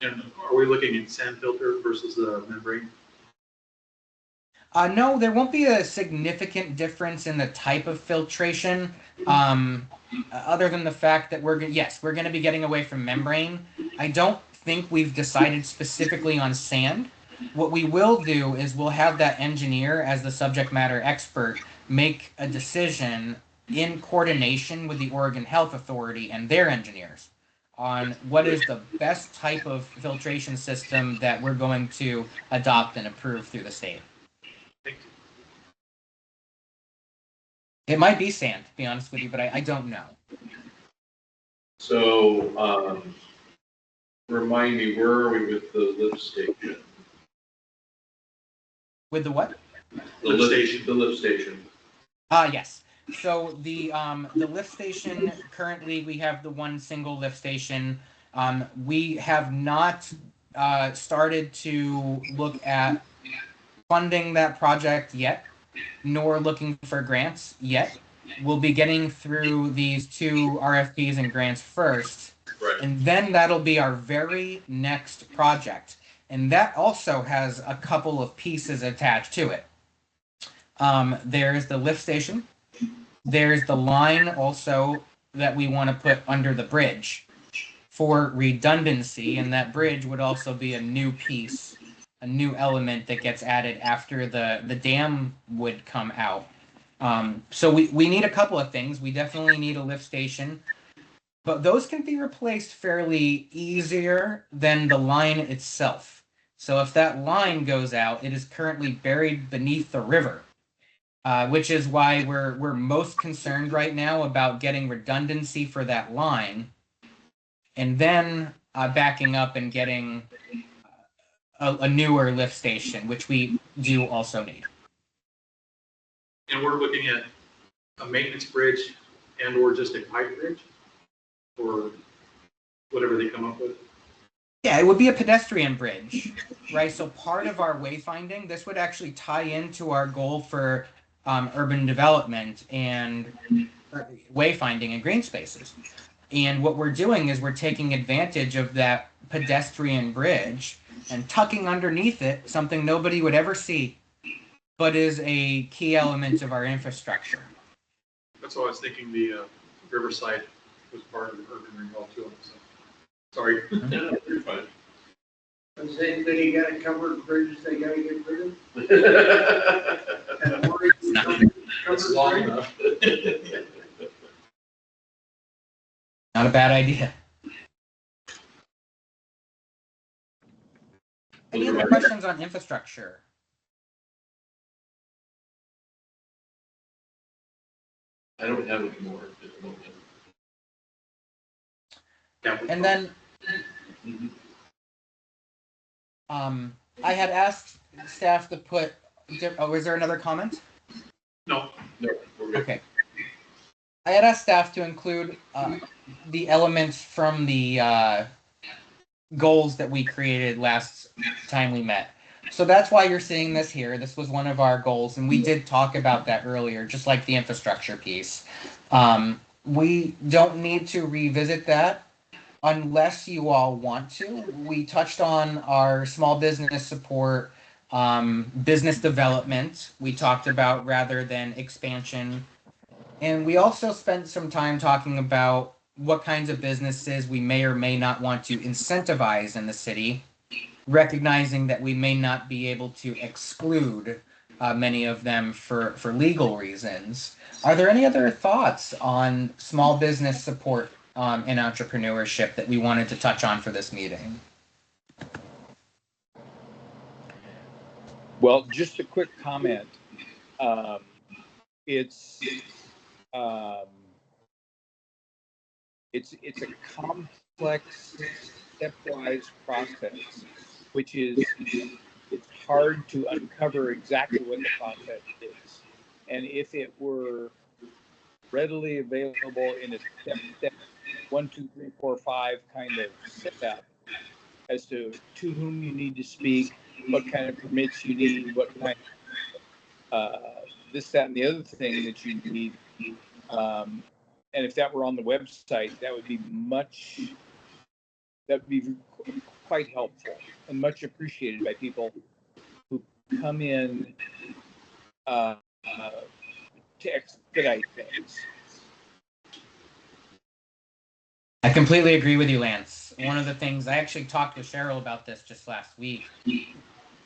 And are we looking at sand filter versus the membrane? No, there won't be a significant difference in the type of filtration, other than the fact that we're going to be getting away from membrane. I don't think we've decided specifically on sand. What we will do is we'll have that engineer as the subject matter expert make a decision in coordination with the Oregon Health Authority and their engineers on what is the best type of filtration system that we're going to adopt and approve through the state. Thank you. It might be sand, to be honest with you, but I don't know. So, remind me, where are we with the lift station? With the what? The Lift station. The lift station. Yes. So the lift station, currently we have the one single lift station. We have not started to look at funding that project yet, nor looking for grants yet. We'll be getting through these two RFPs and grants first, Right. and then that'll be our very next project. And that also has a couple of pieces attached to it. There's the lift station. There's the line also that we want to put under the bridge for redundancy, and that bridge would also be a new piece, a new element that gets added after the dam would come out. So we need a couple of things. We definitely need a lift station, but those can be replaced fairly easier than the line itself. So if that line goes out, it is currently buried beneath the river. Which is why we're most concerned right now about getting redundancy for that line, and then backing up and getting a newer lift station, which we do also need. And we're looking at a maintenance bridge and or just a pipe bridge, or whatever they come up with. Yeah, it would be a pedestrian bridge, right? So part of our wayfinding, this would actually tie into our goal for urban development and wayfinding and green spaces. And what we're doing is we're taking advantage of that pedestrian bridge and tucking underneath it something nobody would ever see, but is a key element of our infrastructure. That's why I was thinking the Riverside was part of the urban renewal too. So, sorry. No, you're fine. Does anybody got a covered bridge they gotta get rid of? And worry covered It's long bridge? enough. Not a bad idea. Any other questions on infrastructure? I don't have any more at the moment. And then Mhm. I had asked staff to put, was there another comment? No, No, we're good. Okay. I had asked staff to include the elements from the goals that we created last time we met. So that's why you're seeing this here. This was one of our goals, and we did talk about that earlier, just like the infrastructure piece. We don't need to revisit that unless you all want to. We touched on our small business support, business development. We talked about rather than expansion. And we also spent some time talking about what kinds of businesses we may or may not want to incentivize in the city, recognizing that we may not be able to exclude many of them for legal reasons. Are there any other thoughts on small business support and entrepreneurship that we wanted to touch on for this meeting? Well, just a quick comment. It's um, it's a complex stepwise process, which is it's hard to uncover exactly what the process is. And if it were readily available in a step 1, 2, 3, 4, 5 kind of setup as to whom you need to speak, what kind of permits you need, what kind of this, that, and the other thing that you need. And if that were on the website, that would be quite helpful and much appreciated by people who come in to expedite things. I completely agree with you, Lance. One of the things I actually talked with Cheryl about this just last week.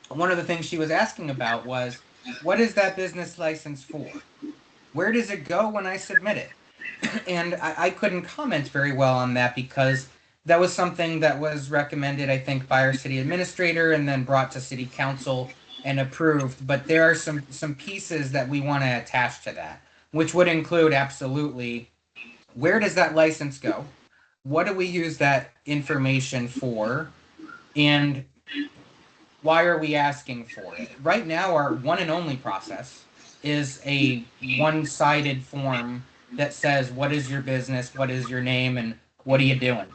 One of the things she was asking about was, what is that business license for? Where does it go when I submit it? And I couldn't comment very well on that because that was something that was recommended, I think, by our city administrator and then brought to city council and approved. But there are some pieces that we want to attach to that, which would include absolutely, where does that license go? What do we use that information for? And why are we asking for it? Right now, our one and only process is a one-sided form that says, what is your business, what is your name, and what are you doing?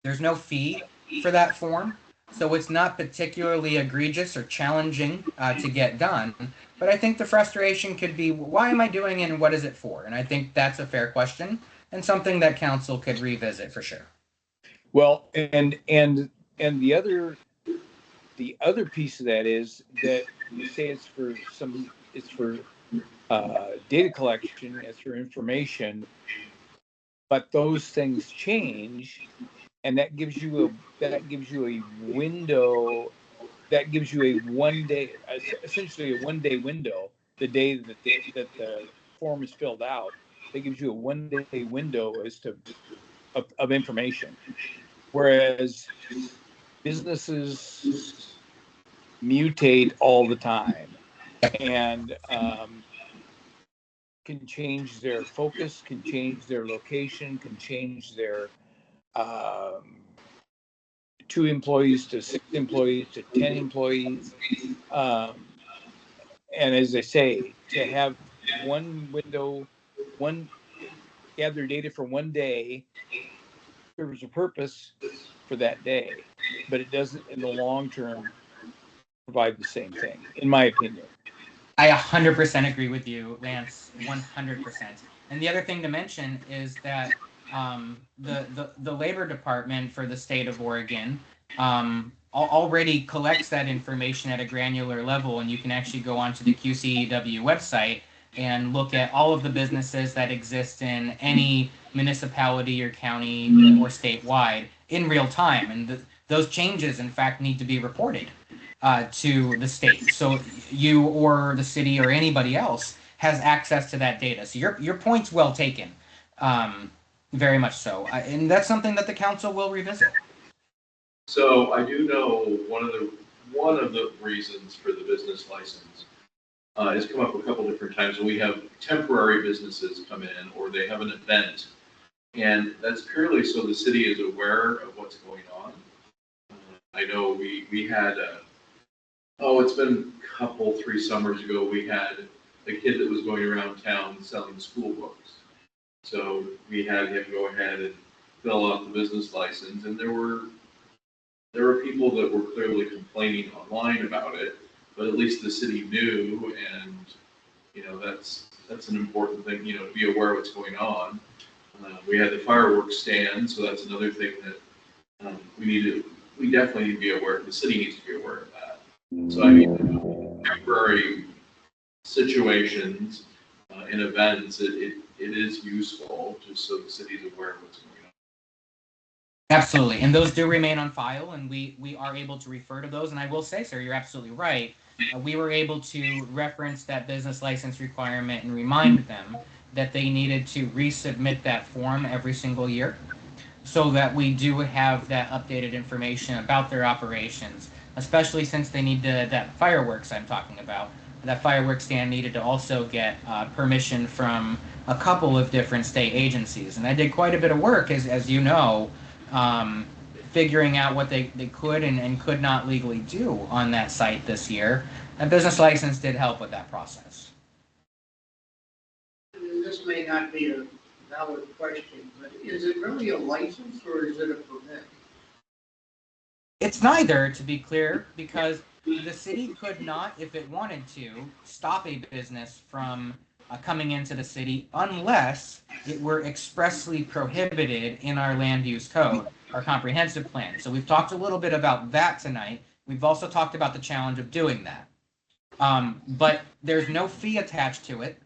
There's no fee for that form, so it's not particularly egregious or challenging to get done. But I think the frustration could be, why am I doing it and what is it for? And I think that's a fair question and something that council could revisit for sure. Well, and the other piece of that is that you say it's for data collection, it's for information, but those things change, and that gives you a window, that gives you a 1 day, essentially a 1 day window, the day that the form is filled out. That gives you a 1 day window as to of information, whereas businesses mutate all the time and can change their focus, can change their location, can change their 2 employees to 6 employees to 10 employees. And as I say, to have one window, gather data for 1 day serves a purpose for that day, but it doesn't in the long term provide the same thing, in my opinion. I 100% agree with you, Lance, 100%. And the other thing to mention is that the Labor Department for the state of Oregon already collects that information at a granular level, and you can actually go onto the QCEW website and look at all of the businesses that exist in any municipality or county or statewide in real time. And those changes, in fact, need to be reported to the state. So you or the city or anybody else has access to that data. So your point's well taken, very much so. And that's something that the council will revisit. So I do know one of the reasons for the business license has come up a couple different times. We have temporary businesses come in, or they have an event, and that's purely so the city is aware of what's going on. I know we had it's been a couple, 3 summers ago, we had a kid that was going around town selling school books. So we had him go ahead and fill out the business license, and there there were people that were clearly complaining online about it, but at least the city knew, and, you know, that's an important thing, you know, to be aware of what's going on. We had the fireworks stand, so that's another thing that we definitely need to be aware, the city needs to be aware of that. So I mean, temporary situations and events, it is useful just so the city's aware of what's going on. Absolutely, and those do remain on file, and we are able to refer to those. And I will say, sir, you're absolutely right. We were able to reference that business license requirement and remind them that they needed to resubmit that form every single year, so that we do have that updated information about their operations, especially since they need that fireworks I'm talking about. That fireworks stand needed to also get permission from a couple of different state agencies. And I did quite a bit of work, as you know, figuring out what they could and could not legally do on that site this year. A business license did help with that process. This may not be a valid question, but is it really a license or is it a permit? It's neither, to be clear, because the city could not, if it wanted to, stop a business from coming into the city unless it were expressly prohibited in our land use code, our comprehensive plan. So we've talked a little bit about that tonight. We've also talked about the challenge of doing that. But there's no fee attached to it,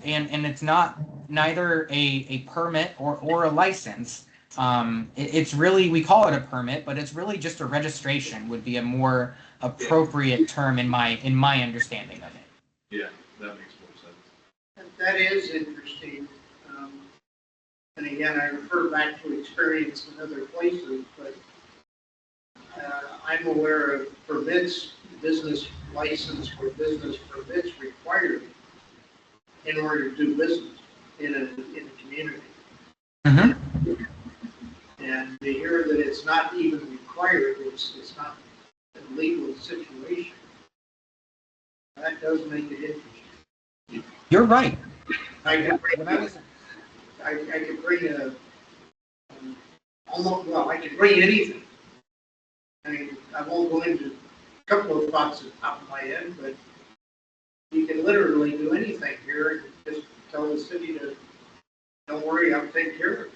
and it's neither a permit or a license. It's really, we call it a permit, but it's really just a registration would be a more appropriate term in my understanding of it. Yeah, that makes more sense. That is interesting. And again, I refer back to experience in other places, but I'm aware of permits, business license or business permits required in order to do business in a community. Mm-hmm. And to hear that it's not even required, it's not a legal situation, that does make it interesting. You're right. I could When I was bring I could bring anything. I mean, I won't go into a couple of thoughts at the top of my head, but you can literally do anything here and just tell the city to, don't worry, I'll take care of it.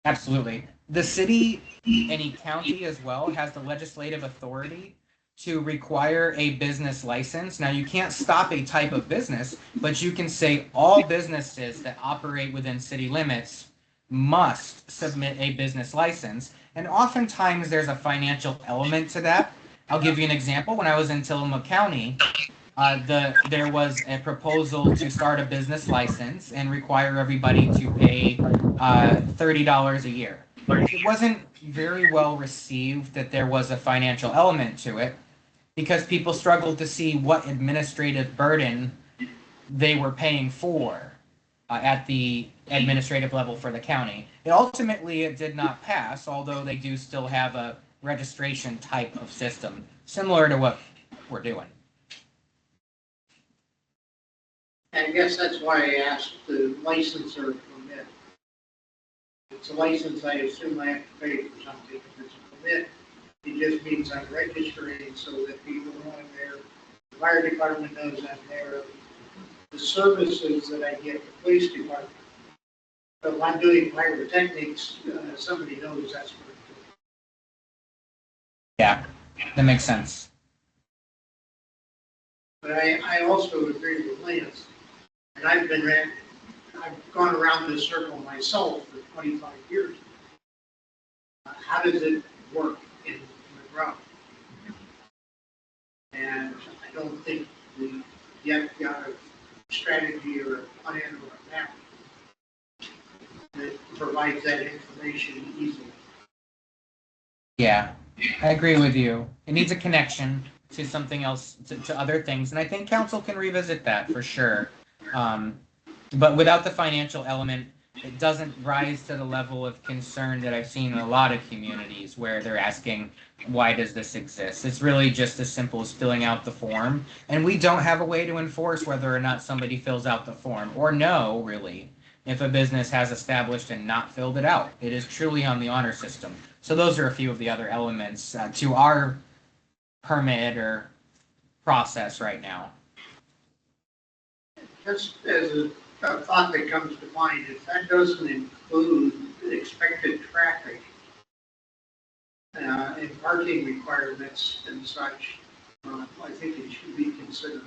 Absolutely. The city, any county as well, has the legislative authority to require a business license. Now, you can't stop a type of business, but you can say all businesses that operate within city limits must submit a business license. And oftentimes there's a financial element to that. I'll give you an example. When I was in Tillamook County, there was a proposal to start a business license and require everybody to pay $30 a year. It wasn't very well received that there was a financial element to it, because people struggled to see what administrative burden they were paying for at the administrative level for the county. It did not pass, although they do still have a registration type of system, similar to what we're doing. I guess that's why I asked the license or permit. If it's a license, I assume I have to pay for something. If it's a permit, it just means I'm registering so that people know I'm there. The fire department knows I'm there. The services that I get, the police department. But if I'm doing pyrotechnics, somebody knows that's what I'm doing. Yeah, that makes sense. But I also agree with Lance. And I've gone around this circle myself for 25 years. How does it work in the ground? And I don't think we yet got a strategy or a plan or a map that provides that information easily. Yeah, I agree with you. It needs a connection to something else, to other things. And I think council can revisit that for sure. But without the financial element, it doesn't rise to the level of concern that I've seen in a lot of communities where they're asking, why does this exist? It's really just as simple as filling out the form. And we don't have a way to enforce whether or not somebody fills out the form, or know, really, if a business has established and not filled it out. It is truly on the honor system. So those are a few of the other elements to our permit or process right now. Just as a thought that comes to mind, if that doesn't include expected traffic and parking requirements and such, I think it should be considered.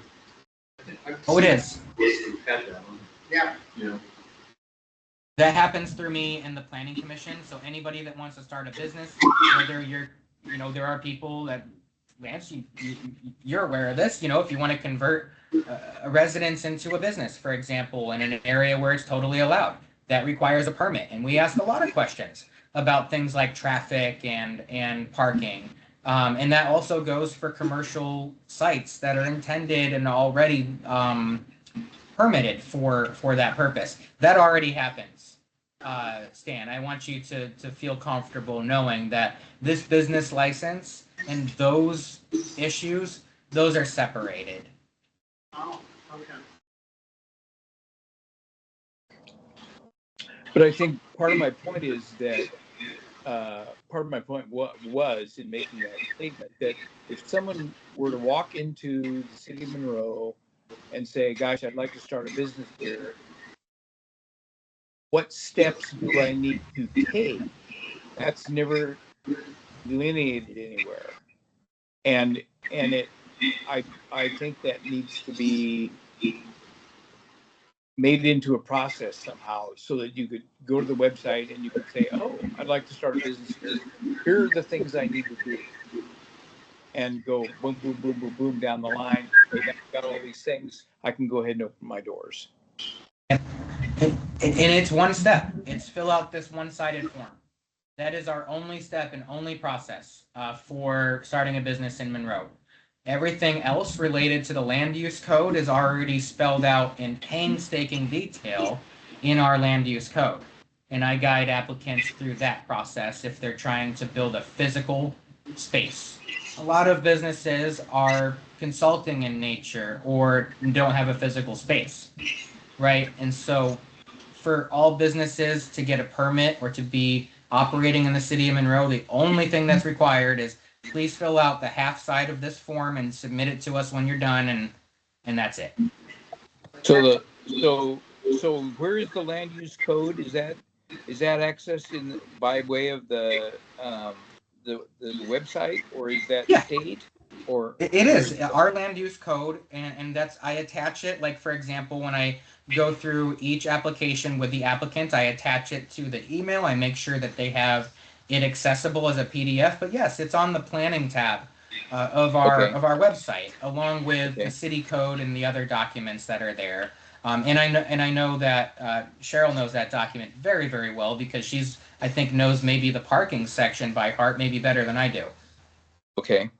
Oh, it is. Yeah, Yeah. That happens through me and the planning commission. So anybody that wants to start a business, whether you're, there are people that, Lance, you're aware of this, if you want to convert a residence into a business, for example, in an area where it's totally allowed, that requires a permit. And we ask a lot of questions about things like traffic and parking. And that also goes for commercial sites that are intended and already permitted for that purpose. That already happens. Stan, I want you to feel comfortable knowing that this business license and those issues, those are separated. oh, okay. But I think part of my point is that, part of my point was in making that statement, that if someone were to walk into the city of Monroe and say, gosh, I'd like to start a business here, what steps do I need to take? That's never delineated anywhere. And I think that needs to be made into a process somehow, so that you could go to the website and you could say, oh, I'd like to start a business here. Here are the things I need to do. And go boom, boom, boom, boom, boom down the line. Okay, I've got all these things. I can go ahead and open my doors. And it's one step. It's fill out this one-sided form. That is our only step and only process for starting a business in Monroe. Everything else related to the land use code is already spelled out in painstaking detail in our land use code. And I guide applicants through that process if they're trying to build a physical space. A lot of businesses are consulting in nature or don't have a physical space, right? And so for all businesses to get a permit or to be operating in the city of Monroe, the only thing that's required is please fill out the half side of this form and submit it to us when you're done, and that's it. So so where is the land use code? Is that accessed by way of the website, or is that state? Or it is our land use code, and that's, I attach it. Like, for example, when I go through each application with the applicant, I attach it to the email. I make sure that they have it accessible as a PDF. But yes, it's on the planning tab of our website, along with the city code and the other documents that are there. And I know that Cheryl knows that document very, very well, because I think knows maybe the parking section by heart, maybe better than I do. Okay.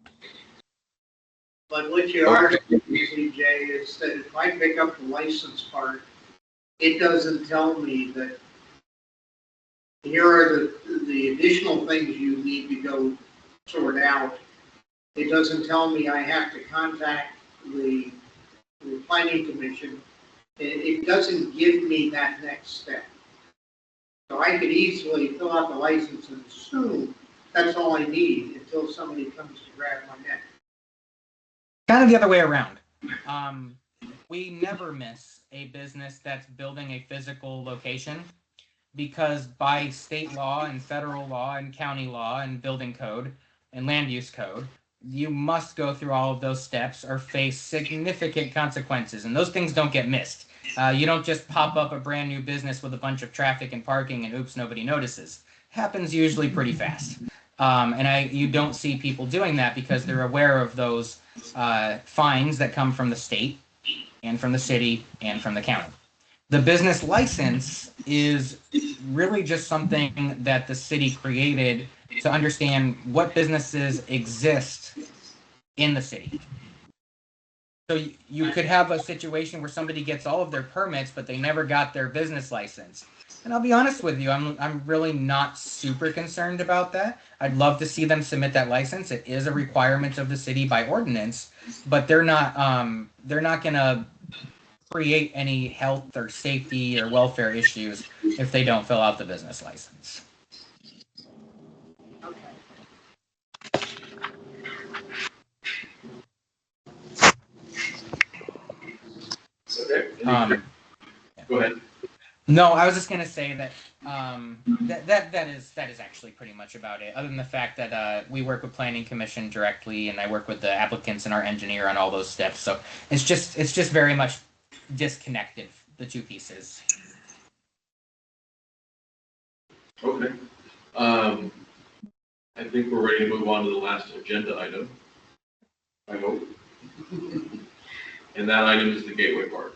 But what you are saying, CJ, is that if I pick up the license part, it doesn't tell me that here are the additional things you need to go sort out. It doesn't tell me I have to contact the planning commission. It doesn't give me that next step. So I could easily fill out the license and assume that's all I need until somebody comes to grab my neck. Kind of the other way around. We never miss a business that's building a physical location, because by state law and federal law and county law and building code and land use code, you must go through all of those steps or face significant consequences. And those things don't get missed. You don't just pop up a brand new business with a bunch of traffic and parking and oops, nobody notices. Happens usually pretty fast. And you don't see people doing that because they're aware of those fines that come from the state and from the city and from the county. The business license is really just something that the city created to understand what businesses exist in the city. So you could have a situation where somebody gets all of their permits, but they never got their business license. And I'll be honest with you, I'm really not super concerned about that. I'd love to see them submit that license. It is a requirement of the city by ordinance, but they're not gonna create any health or safety or welfare issues if they don't fill out the business license. Okay. Okay. Go ahead. No, I was just gonna say that that is actually pretty much about it. Other than the fact that we work with Planning Commission directly, and I work with the applicants and our engineer on all those steps. So it's just very much disconnected, the two pieces. Okay. I think we're ready to move on to the last agenda item. I hope. And that item is the Gateway Park.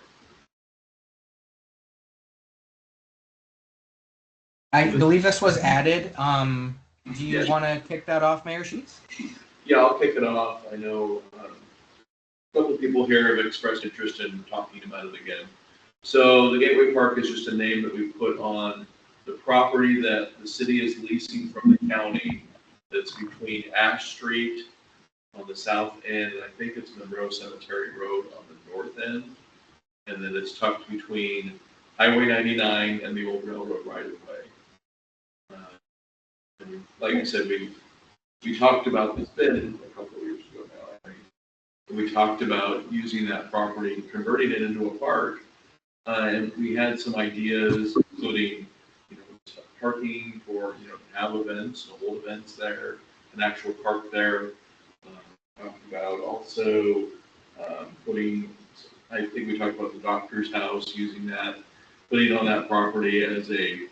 I believe this was added. Do you want to kick that off, Mayor Sheets? Yeah, I'll kick it off. I know a couple people here have expressed interest in talking about it again. So the Gateway Park is just a name that we put on the property that the city is leasing from the county. That's between Ash Street on the south end, and I think it's Monroe Cemetery Road on the north end. And then it's tucked between Highway 99 and the old railroad right of way. And like I said, we talked about this been a couple of years ago now, I think. We talked about using that property, converting it into a park. And we had some ideas, including, parking for, to have events, to hold events there, an actual park there. Talked about also putting, I think we talked about the doctor's house, using that, putting on that property as a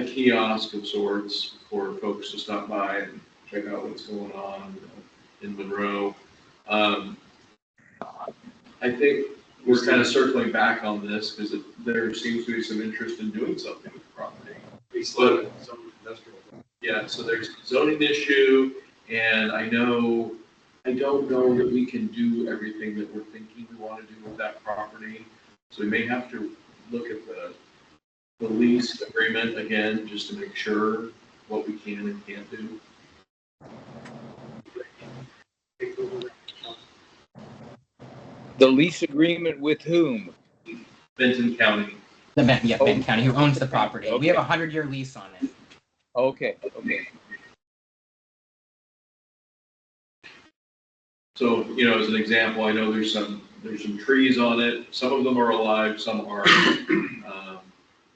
kiosk of sorts for folks to stop by and check out what's going on in Monroe. I think we're kind of circling back on this because there seems to be some interest in doing something with the property. Yeah, so there's a zoning issue, and I don't know that we can do everything that we're thinking we want to do with that property. So we may have to look at the lease agreement again, just to make sure what we can and can't do. The lease agreement with whom? Benton County. Benton County, who owns the property. Okay. We have a 100-year lease on it. Okay. So, as an example, I know there's some trees on it. Some of them are alive, some aren't.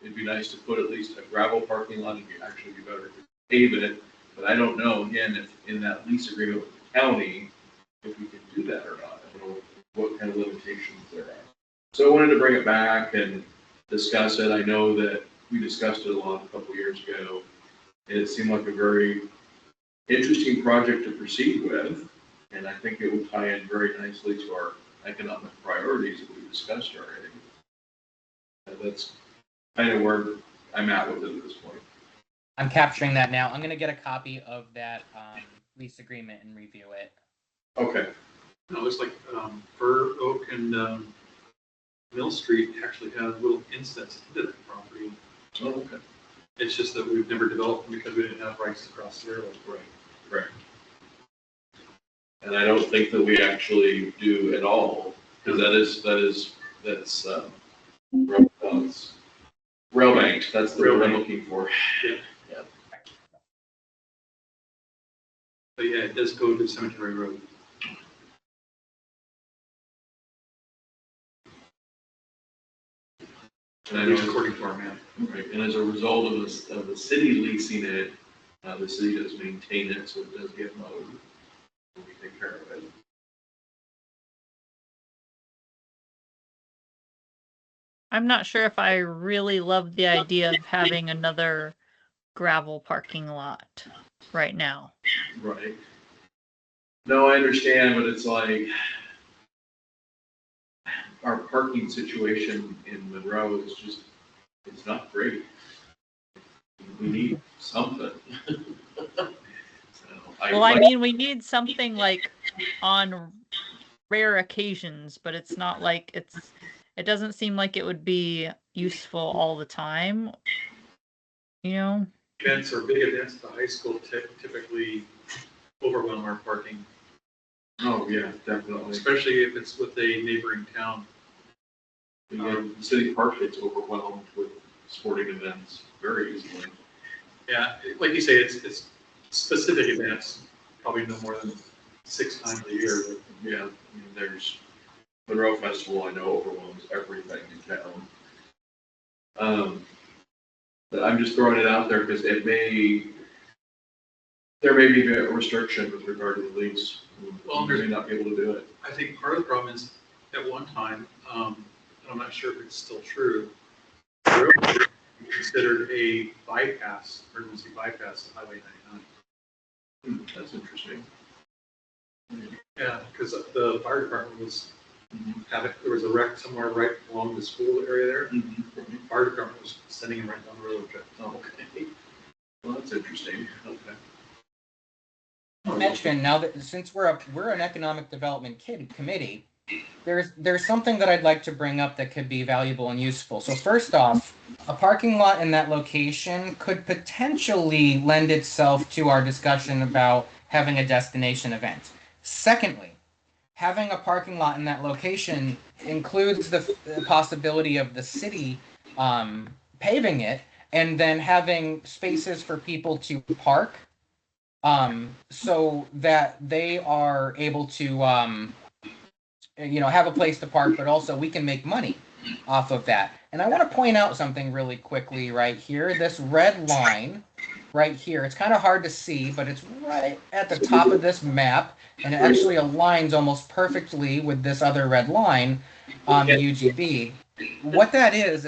It'd be nice to put at least a gravel parking lot. It'd actually be better if we pave it. But I don't know, again, if in that lease agreement with the county, if we can do that or not. I don't know what kind of limitations there are. So I wanted to bring it back and discuss it. I know that we discussed it a lot a couple years ago. And it seemed like a very interesting project to proceed with. And I think it would tie in very nicely to our economic priorities that we discussed already. And that's kind of where I'm at with it at this point. I'm capturing that now. I'm going to get a copy of that lease agreement and review it. Okay. It looks like Fir Oak and Mill Street actually have little instance into that property. Oh, okay. It's just that we've never developed them because we didn't have rights to cross the railroad. Right. Correct. And I don't think that we actually do at all, because that's rail banked. That's the word I'm looking for. Yeah. But yeah, it does go to Cemetery Road. And I know, According to our map. right, and as a result of the city leasing it, the city does maintain it, so it does get mowed. We take care of it. I'm not sure if I really love the idea of having another gravel parking lot right now. Right. No, I understand, but it's like our parking situation in Monroe is just, it's not great. We need something. I mean, we need something like on rare occasions, but it's not like it doesn't seem like it would be useful all the time. Events or big events at the high school typically overwhelm our parking. Oh, yeah, definitely. especially if it's with a neighboring town. The city park gets overwhelmed with sporting events very easily. Yeah, like you say, it's specific events, probably no more than 6 times a year, but Yeah, I mean, there's Monroe Festival, I know overwhelms everything in town. But I'm just throwing it out there because there may be a restriction with regard to the lease. Well, We may not be able to do it. I think part of the problem is, at one time, and I'm not sure if it's still true, the railroad considered a bypass, emergency bypass to Highway 99. That's interesting. Yeah, because the fire department was there was a wreck somewhere right along the school area there. The fire department was sending him right down the road. Oh, okay. Well, that's interesting. Okay. Mention now that since we're an economic development committee, there's something that I'd like to bring up that could be valuable and useful. So first off, a parking lot in that location could potentially lend itself to our discussion about having a destination event. Secondly, having a parking lot in that location includes the possibility of the city paving it and then having spaces for people to park, so that they are able to have a place to park, but also we can make money off of that. And I want to point out something really quickly right here. This red line right here, it's kind of hard to see, but it's right at the top of this map, and it actually aligns almost perfectly with this other red line on the UGB. What that is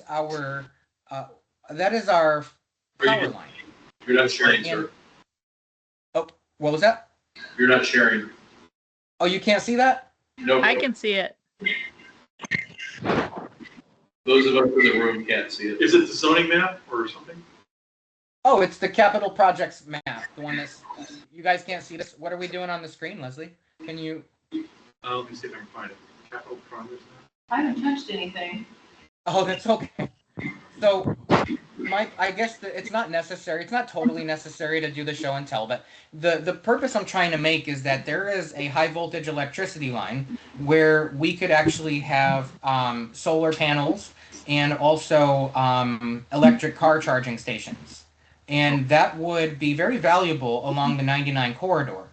our power line. You're not sharing, sir. Oh, what was that? You're not sharing. Oh, you can't see that? No. I can see it. Those of us in the room can't see it. Is it the zoning map or something? Oh, it's the capital projects map. The one that's, you guys can't see this. What are we doing on the screen, Leslie? Can you? Let me see if I can find it. Capital projects map. I haven't touched anything. Oh, that's okay. So, I guess it's not necessary. It's not totally necessary to do the show and tell, but the purpose I'm trying to make is that there is a high voltage electricity line where we could actually have solar panels and also electric car charging stations. And that would be very valuable along the 99 corridor,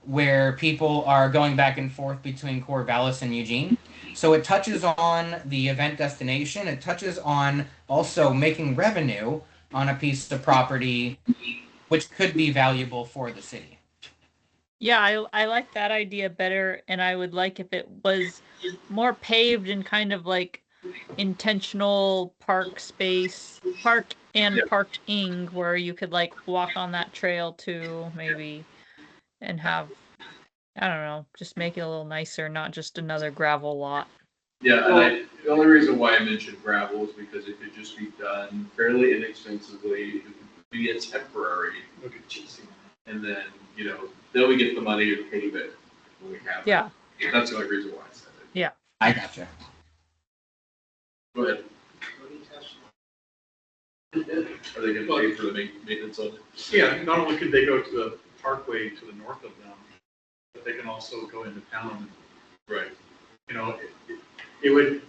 where people are going back and forth between Corvallis and Eugene. So it touches on the event destination. It touches on also making revenue on a piece of property, which could be valuable for the city. Yeah, I like that idea better, and I would like if it was more paved and kind of like intentional park space, park and parking, where you could like walk on that trail too, maybe, and have, I don't know, just make it a little nicer, not just another gravel lot. Yeah, and the only reason why I mentioned gravel is because it could just be done fairly inexpensively. It could be a temporary, Look at cheesy. and then, then we get the money to pave it when we have Yeah. it. That's the only reason why I said it. I gotcha. Go ahead. Are they gonna pay for the maintenance on it? Yeah, not only could they go to the parkway to the north of them, but they can also go into town. Right. It would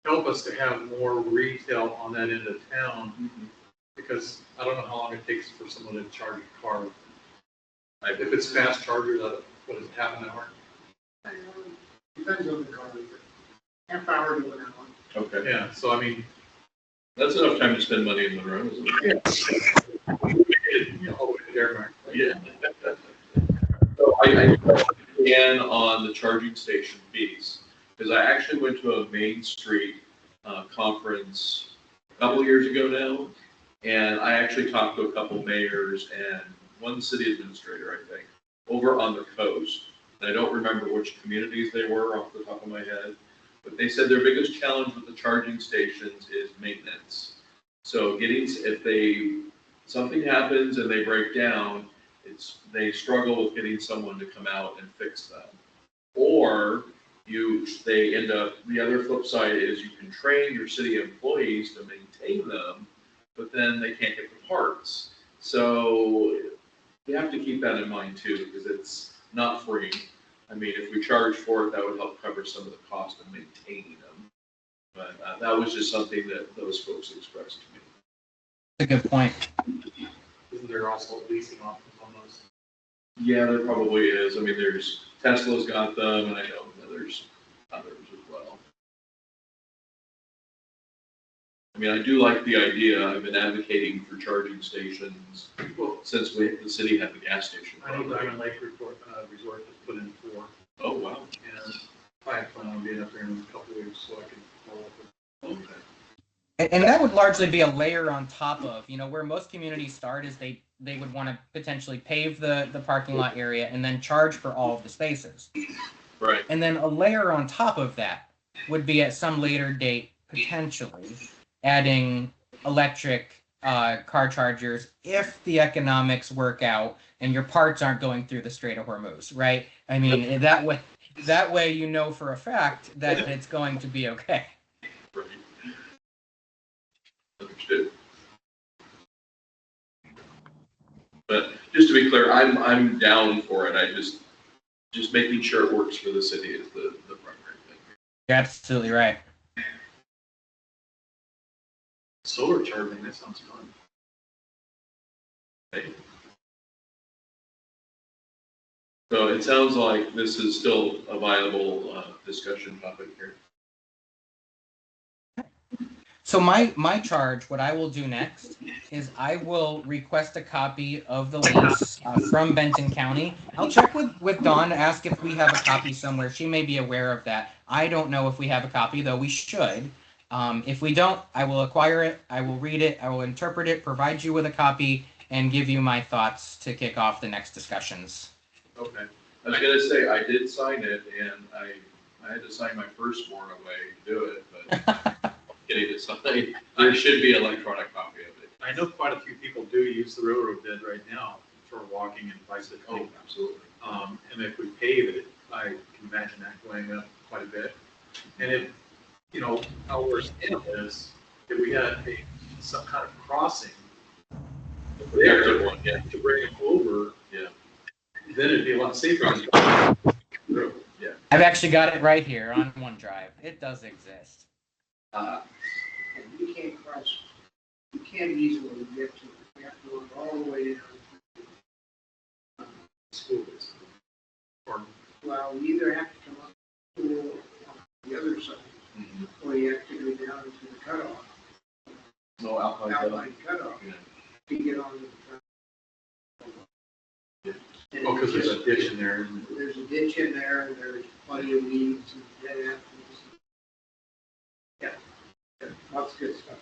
help us to have more retail on that end of town, because I don't know how long it takes for someone to charge a car. If it's fast charger, what is it, half an hour? Depends on the car, half hour to an hour. Okay. Yeah, so I mean, That's enough time to spend money in Monroe, isn't it? all the way to Denmark. Yeah. So I began on the charging station piece, because I actually went to a Main Street conference a couple years ago now, and I actually talked to a couple mayors and one city administrator, I think, over on the coast. And I don't remember which communities they were off the top of my head, but they said their biggest challenge with the charging stations is maintenance. So if something happens and they break down, they struggle with getting someone to come out and fix them. Or the other flip side is you can train your city employees to maintain them, but then they can't get the parts. So you have to keep that in mind too, because it's not free. I mean, if we charge for it, that would help cover some of the cost of maintaining them. But that was just something that those folks expressed to me. That's a good point. Isn't there also leasing options on those? Yeah, there probably is. I mean, there's, Tesla's got them, and I know that there's others as well. I mean, I do like the idea. I've been advocating for charging stations Well, since the city had the gas station. I know Diamond Lake Resort has put in 4, Oh, wow. and I plan on being up there in a couple of weeks so I can follow up with. Okay. And that would largely be a layer on top of, where most communities start is they would want to potentially pave the parking lot area and then charge for all of the spaces. Right. And then a layer on top of that would be at some later date, potentially, adding electric car chargers if the economics work out and your parts aren't going through the Strait of Hormuz, right? I mean, that way you know for a fact that it's going to be okay. Right. Understood. But just to be clear, I'm down for it. I just making sure it works for the city is the primary thing. You're absolutely right. Solar charging, that sounds fun. Okay. So it sounds like this is still a viable discussion topic here. So my charge, what I will do next is I will request a copy of the lease from Benton County. I'll check with Dawn to ask if we have a copy somewhere. She may be aware of that. I don't know if we have a copy, though we should. If we don't, I will acquire it. I will read it. I will interpret it, provide you with a copy, and give you my thoughts to kick off the next discussions. Okay. I was gonna say, I did sign it, and I had to sign my firstborn away to do it, but getting it signed, there should be an electronic copy of it. I know quite a few people do use the railroad bed right now for walking and bicycling. Oh, absolutely. And if we pave it, I can imagine that going up quite a bit. And if, how we're standing is, if we had some kind of crossing Protective one, yeah. to bring it over, Yeah. then it'd be a lot safer. Yeah. I've actually got it right here on OneDrive. It does exist. And you can't cross, you can't easily get to it. You have to walk all the way down. School is. Or Well, you either have to come up to the other side, Mhm. or you have to go down to the cutoff, No alcohol. outline cutoff, Yeah. to get on the. Yeah. And oh, because it's there's a just- ditch in there. And There's a ditch in there, and there's plenty of weeds and dead apples. Yeah, lots of good stuff.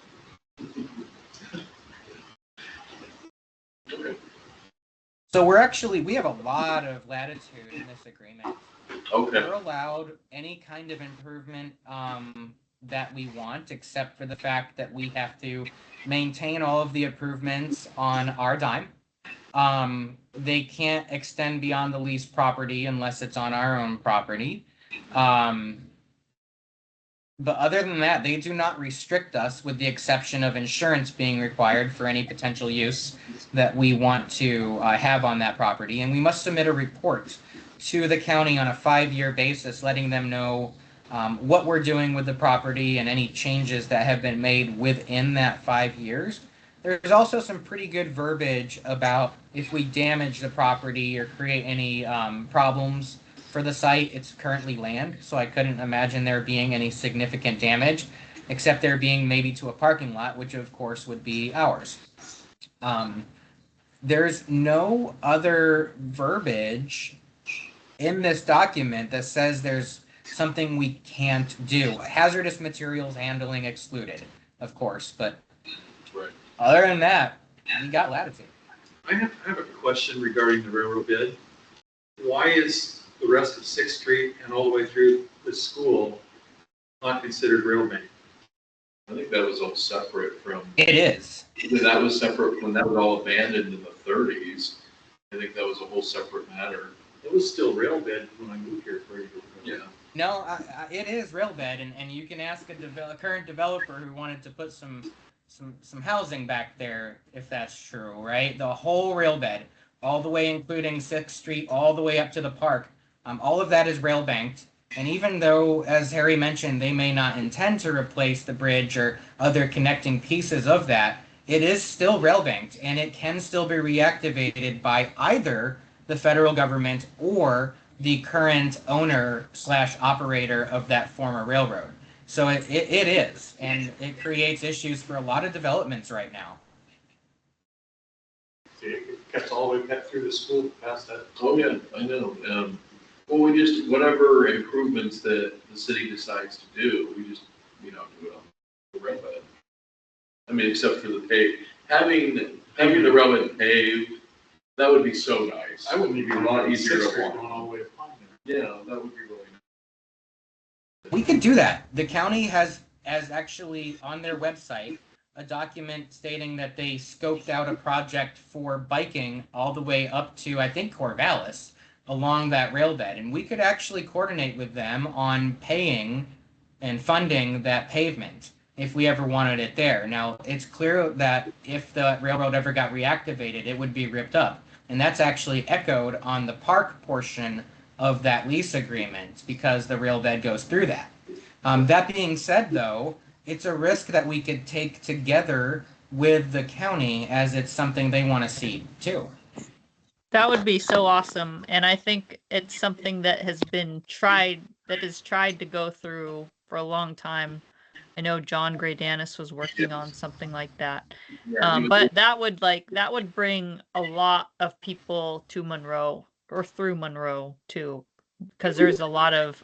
Okay. So we have a lot of latitude in this agreement. Okay. We're allowed any kind of improvement that we want, except for the fact that we have to maintain all of the improvements on our dime. They can't extend beyond the leased property unless it's on our own property. But other than that, they do not restrict us, with the exception of insurance being required for any potential use that we want to have on that property. And we must submit a report to the county on a 5-year basis, letting them know what we're doing with the property and any changes that have been made within that 5 years. There's also some pretty good verbiage about if we damage the property or create any problems for the site. It's currently land, so I couldn't imagine there being any significant damage, except there being maybe to a parking lot, which of course would be ours. There's no other verbiage in this document that says there's something we can't do. Hazardous materials handling excluded, of course, but Right. other than that, we got latitude. I have a question regarding the railroad bed. Why is the rest of 6th Street and all the way through the school not considered rail bank? I think that was all separate from, It is. that was separate when that was all abandoned in the 30s. I think that was a whole separate matter. It was still rail bed when I moved here 30 years ago. Yeah. No, it is railbed, and you can ask a current developer who wanted to put some housing back there if that's true, right? The whole railbed, all the way including 6th Street, all the way up to the park, All of that is rail banked. And even though, as Harry mentioned, they may not intend to replace the bridge or other connecting pieces of that, it is still rail banked and it can still be reactivated by either the federal government or the current owner slash operator of that former railroad. So it is, and it creates issues for a lot of developments right now. See, it cuts all the way back through the school past that. Oh, yeah, I know. Well, we just, whatever improvements that the city decides to do, we just, do it on the railbed. I mean, except for the pave, having the railbed paved, that would be so nice. I wouldn't even It'd be a lot easier Sixth to Street walk. going all the way to Pine Yeah, that would be really nice. We could do that. The county has actually on their website a document stating that they scoped out a project for biking all the way up to, I think, Corvallis along that rail bed. And we could actually coordinate with them on paying and funding that pavement if we ever wanted it there. Now, it's clear that if the railroad ever got reactivated, it would be ripped up. And that's actually echoed on the park portion of that lease agreement because the rail bed goes through that. That being said, though, it's a risk that we could take together with the county as it's something they want to see too. That would be so awesome. And I think it's something that has tried to go through for a long time. I know John Graydanis was working on something like that. But that would bring a lot of people to Monroe or through Monroe too, because there's a lot of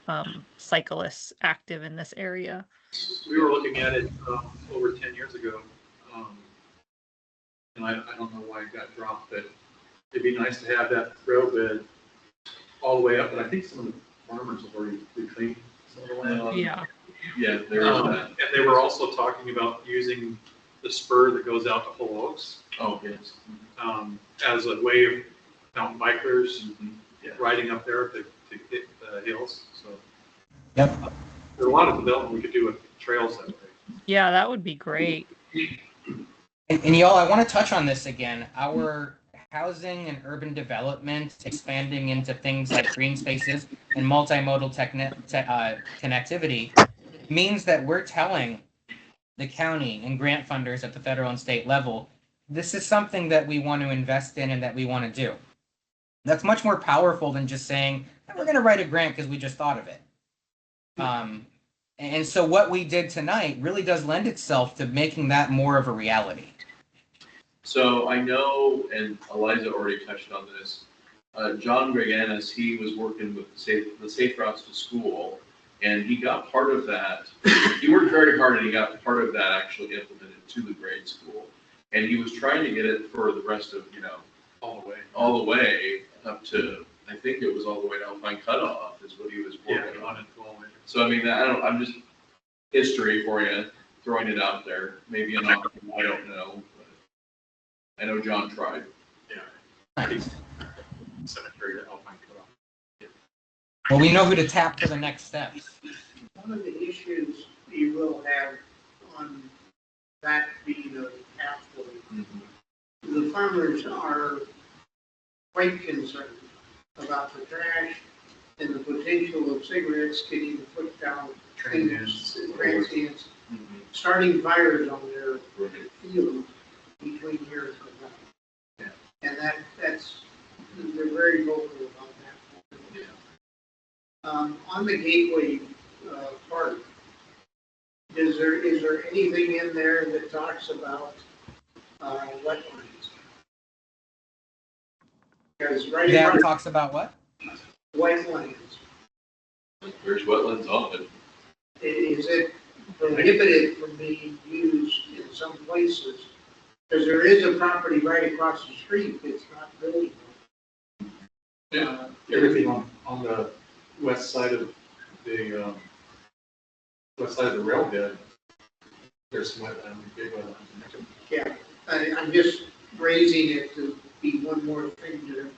cyclists active in this area. We were looking at it over 10 years ago, and I don't know why it got dropped, but it'd be nice to have that rail bed all the way up, and I think some of the farmers have already reclaimed some of the land. Yeah. Yeah, there is that. And they were also talking about using the spur that goes out to Whole Oaks Oh, yes. as a way of mountain bikers Yeah. riding up there to hit the hills. So Yep. there's a lot of development we could do with trails that way. Yeah, that would be great. And y'all, I want to touch on this again. Our housing and urban development expanding into things like green spaces and multimodal connectivity means that we're telling the county and grant funders at the federal and state level, this is something that we want to invest in and that we want to do. That's much more powerful than just saying, we're going to write a grant because we just thought of it. And so what we did tonight really does lend itself to making that more of a reality. So I know, and Eliza already touched on this, John Graydanis, he was working with the Safe Routes to School, and he got part of that. He worked very hard, and he got part of that actually implemented to the grade school. And he was trying to get it for the rest of, all the way up to, I think it was all the way to Alpine Cutoff is what he was working on. So I mean, I'm just history for you, throwing it out there. Maybe an option, I don't know. But I know John tried. Cemetery to Alpine Cutoff. Well, we know who to tap for the next steps. One of the issues you will have on that being a pathway, the farmers are quite concerned about the trash and the potential of cigarettes getting the foot down, transients, starting fires on their field between here and Quebec. And that's, they're very vocal about that. On the Gateway Park, is there anything in there that talks about wetlands? Because right in That front talks about what? of wetlands, There's wetlands on it. is it prohibited from being used in some places? Because there is a property right across the street that's not buildable. Yeah. Everything on the west side of the railbed, there's some wetland, big wetland. Yeah, I'm just raising it to be one more thing to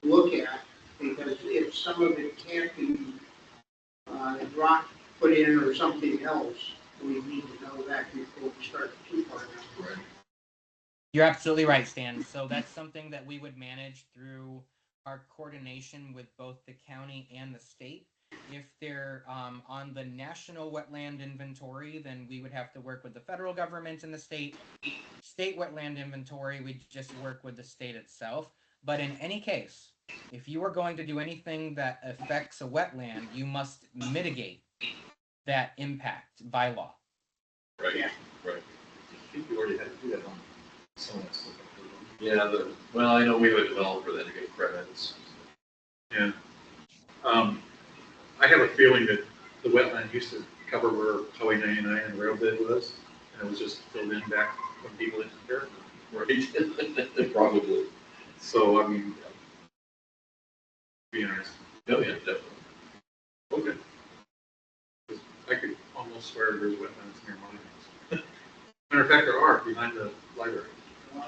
look at, because if some of it can't be rock put in or something else, we need to know that before we start too far down. Right. You're absolutely right, Stan. So that's something that we would manage through our coordination with both the county and the state. If they're on the national wetland inventory, then we would have to work with the federal government and the state. State wetland inventory, we just work with the state itself. But in any case, if you are going to do anything that affects a wetland, you must mitigate that impact by law. Right, Yeah. right. I think we already had to do that on some of that stuff. Yeah, well, I know we have a developer that get credits. Yeah. I have a feeling that the wetland used to cover where Highway 99 and rail bed was, and it was just filled in back when people didn't care. Right. Probably. So, I mean, be interesting. Oh, yeah, definitely. Okay. I could almost swear there's wetlands near mine. Matter of fact, there are behind the library.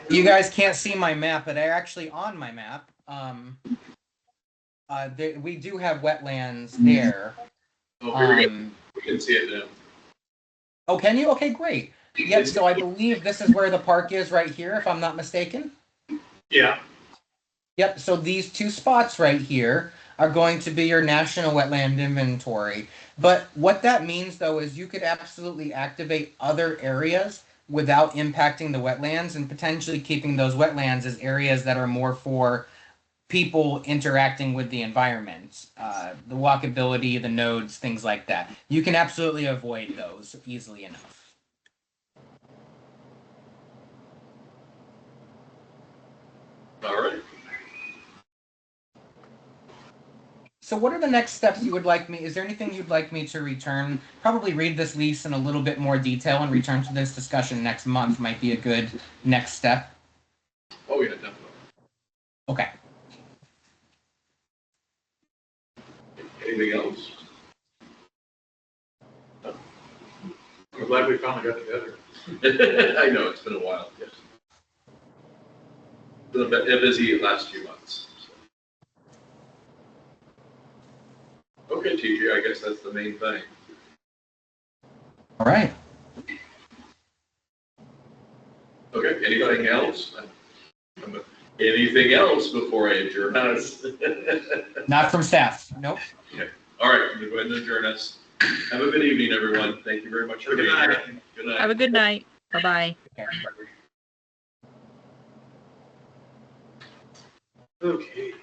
You guys can't see my map, but they're actually on my map. We do have wetlands there. Oh, here we go. We can see it now. Oh, can you? Okay, great. Yep, so I believe this is where the park is right here, if I'm not mistaken. Yeah. Yep, so these two spots right here are going to be your national wetland inventory. But what that means, though, is you could absolutely activate other areas without impacting the wetlands and potentially keeping those wetlands as areas that are more for people interacting with the environment, the walkability, the nodes, things like that. You can absolutely avoid those easily enough. All right. So what are the next steps you would like me, is there anything you'd like me to return? Probably read this lease in a little bit more detail and return to this discussion next month might be a good next step. Oh, yeah, definitely. Okay. Anything else? I'm glad we finally got together. I know, it's been a while, yes. Been a busy last few months. So. Okay, TJ, I guess that's the main thing. All right. Okay, anything else? Anything else before I adjourn us? Not from staff. Nope. Okay. All right, I'm gonna go ahead and adjourn us. Have a good evening, everyone. Thank you very much for Good being night. here. Good night. Have a good night. Bye-bye. Okay. Okay.